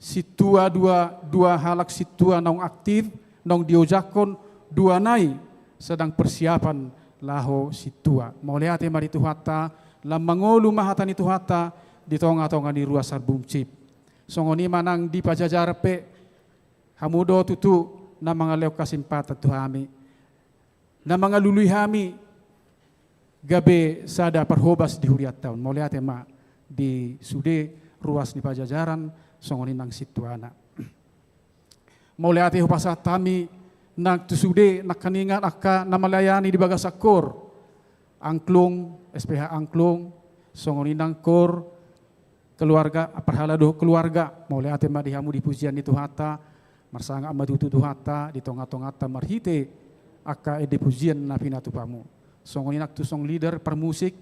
situa dua halak situa naung aktif naung diojakon dua nai sedang persiapan laho situa. Mau lihat mari tuhata lam mangolu mahatan itu hata di tonga-tonga di ruas sarbumcip. Songoni manang di pajajar pe hamudo tutu na mga leo kasimpatan tuhami. Na mga luluy hami gabe sada perhobas di huriat tahun. Mau lihat ma di sude ruas di pajajaran songoni nang situana. Mau lihat hupasa tami nang tusude nak kaningat akka namalayani di bagasakor angklung SPH angklung songoni nang kor keluarga perhalado keluarga. Mau lihat ma di hamu di pujian itu hata marsanga amatutu tuhata di tonga-tongata marhite akka ede pujian napina tupamu. Songoni nak tu song leader permusik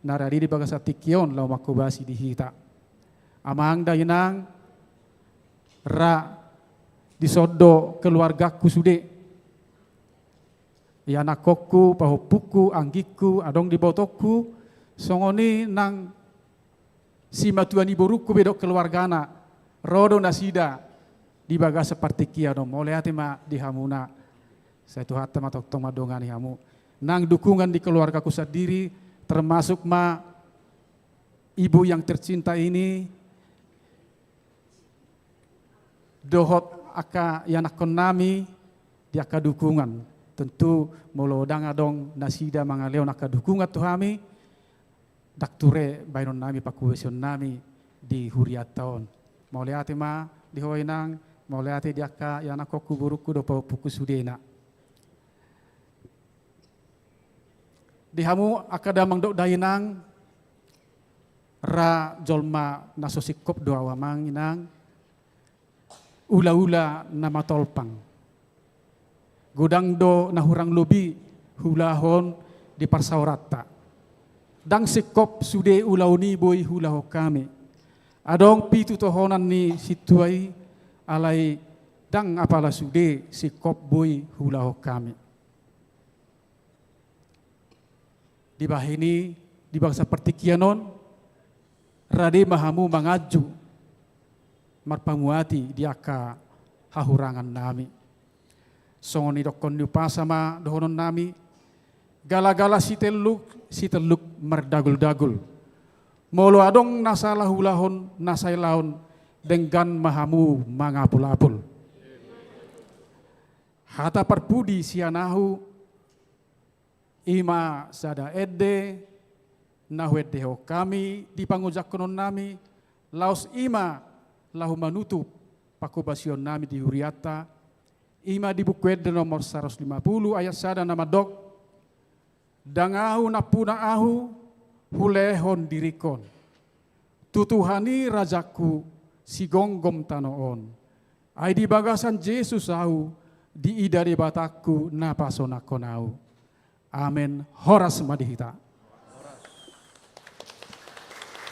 narari di bagasa tikion lau makubasi di hita. Amang dainang ra disodo keluargaku sude. Ya nakokku pahopuku anggiku adong di botoku songoni nang si matuan ibu ruku bedok keluargana rodo nasida di bagasa partikia dong. Oleh hati ma di hamuna saya tuh hati matok tong madongan hamu. Nang dukungan di keluargaku sendiri termasuk ma ibu yang tercinta ini dohot aka yanakon nami di aka dukungan tentu molodang adong nasida mangaleo aka dukungan tuhami dakture bainon nami pakuwesion nami di huriat tahun. Mau lihat ma di hoinang mau lihat di aka yanakoku buruku do puku sudena. Di hamu akadamang dok dainang ra jolma nasosikop doa wamang inang ula-ula nama tolpang godang do nahurang lobi hulahon di parsaurata dang sikop sude ulauni boy hulaho kami adong pitu tohonan ni situai alai dang apala sude sikop boy hulaho kami. Di bahini di bangsa pertikianon rade mahamu mangaju marpamuati di aka hahurangan nami songoni dokon nyupa sama dohonon nami gala-gala si teluk merdagul-dagul molo adong nasalah hulahon nasai laon dengan mahamu mangapul-apul hata perpudi sianahu ima sada ede nahwede ho kami di pangujak konon nami laos ima lahu manutup pakubasion nami di huriata ima di buku ede nomor 150 ayat sada nama dok dangahu napuna ahu hulehon dirikon tutuhani rajaku si gonggom tanoon ai di bagasan Yesus ahu di ida di bataku napasona konau. Amin. Horas madihita.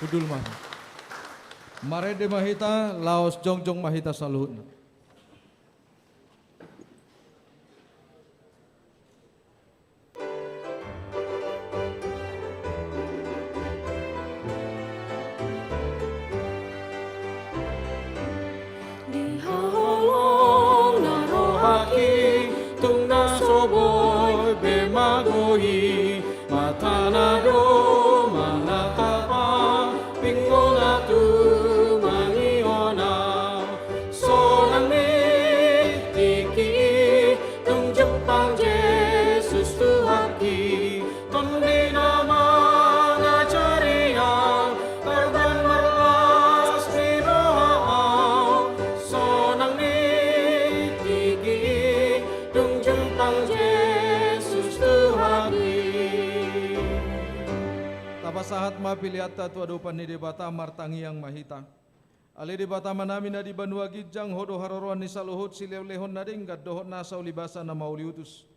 Udul mah. Marede mahita laos jongjong mahita salut. Di halong narohaki tung nasoboy bemagoi matanado manatapa pingona tu mangiona sonang ni tiki tung Jepang Yesus Tuhaki tondi nama ngajaria korban melas di rohau sonang ni tiki tung Jepang Yesus Tuhaki. Tapasahat mapiliata tu adupan ni debata martangi yang mahita. Ali di batama nami na di banua gijang hodo haroroan ni saluhut silew lehon na dinggat dohot nasa ulibasa na mauliutus.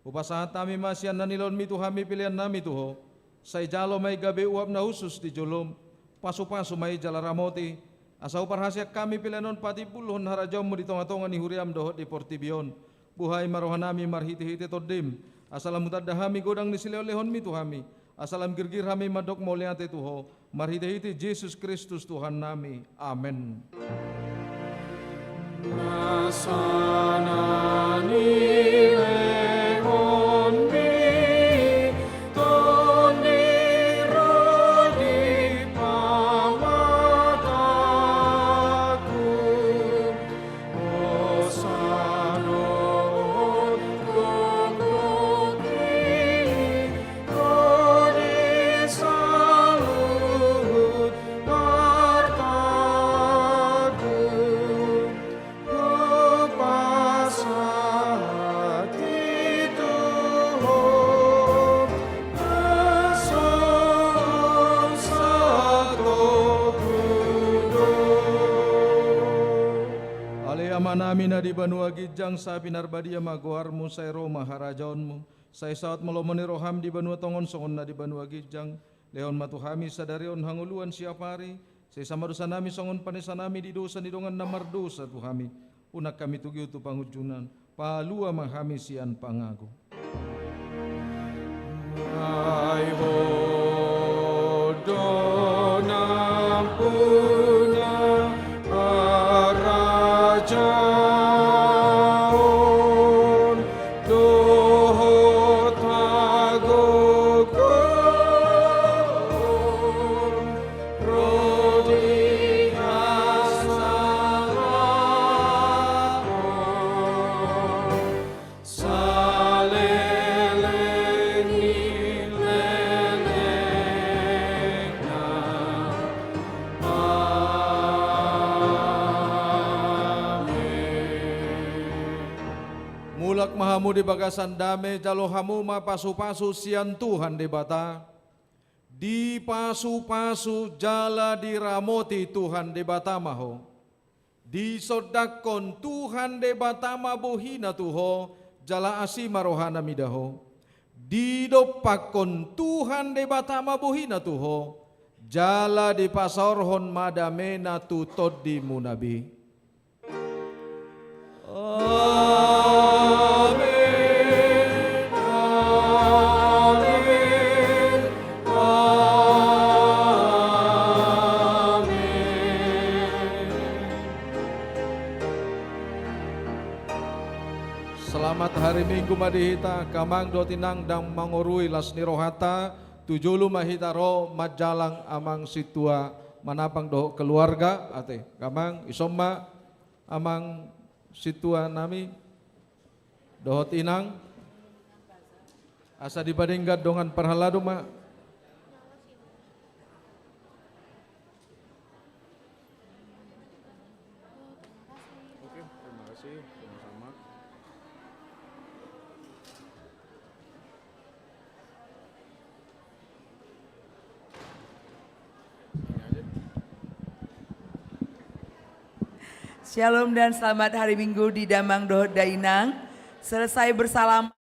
Upasahat nami masyan na nilon mi tuhami pilihan nami tuho. Say jalo may gabi uap na husus di jolom. Pasu-pasu may jalaramoti. Asa uparhasyak kami pilihanon pati puluhon harajom mo di tonga-tonga ni huriam dohot di portibion. Buhay marohan nami marhiti-hiti todim. Asalam mutadahami godang ni silew lehon mi tuhami. Asalam girgir hami madok moliate tuho. Marhiti-hiti Yesus Kristus Tuhan nami. Amen. Nasanani lehon mi tondiro di pamataku osanon kokoki kodi salut partaku Namin na di banua gijang sa pinarbadia maguarmu say Roma harajaonmu say saat melomoni roham di banua tongon songon na di banua gijang leon matuhami sadarion hanguluan siapari say sama dosa nami songon panesa nami di dosa di dongan namar dosa tuhami unak kami tugi utu pangujunan palua mahami sian pangago ay bodona puna arajaon dohot agokon rodi asarakon saleleni lelengna mulak mahamu di bagasan dame jalo hamu ma pasu-pasu sian Tuhan di bata di pasu-pasu jala di ramoti Tuhan di bata maho di sodakon Tuhan di bata bohina tuho jala asima rohana midaho di dopakon Tuhan di bata bohina tuho jala di pasorhon madamena tutod di munabi. Amin, amin, amin. Selamat hari Minggu madihita, kamang dotinang dang mangorui las nirohata, tujulu mahita ro majalang amang situa manapang doh keluarga, ate kamang isomma amang situa nami dohot inang asa dibandingkan dengan perhaladu ma Oke, terima kasih sama-sama. Shalom dan selamat hari Minggu di Damang Dohot Dainang. Selesai bersalaman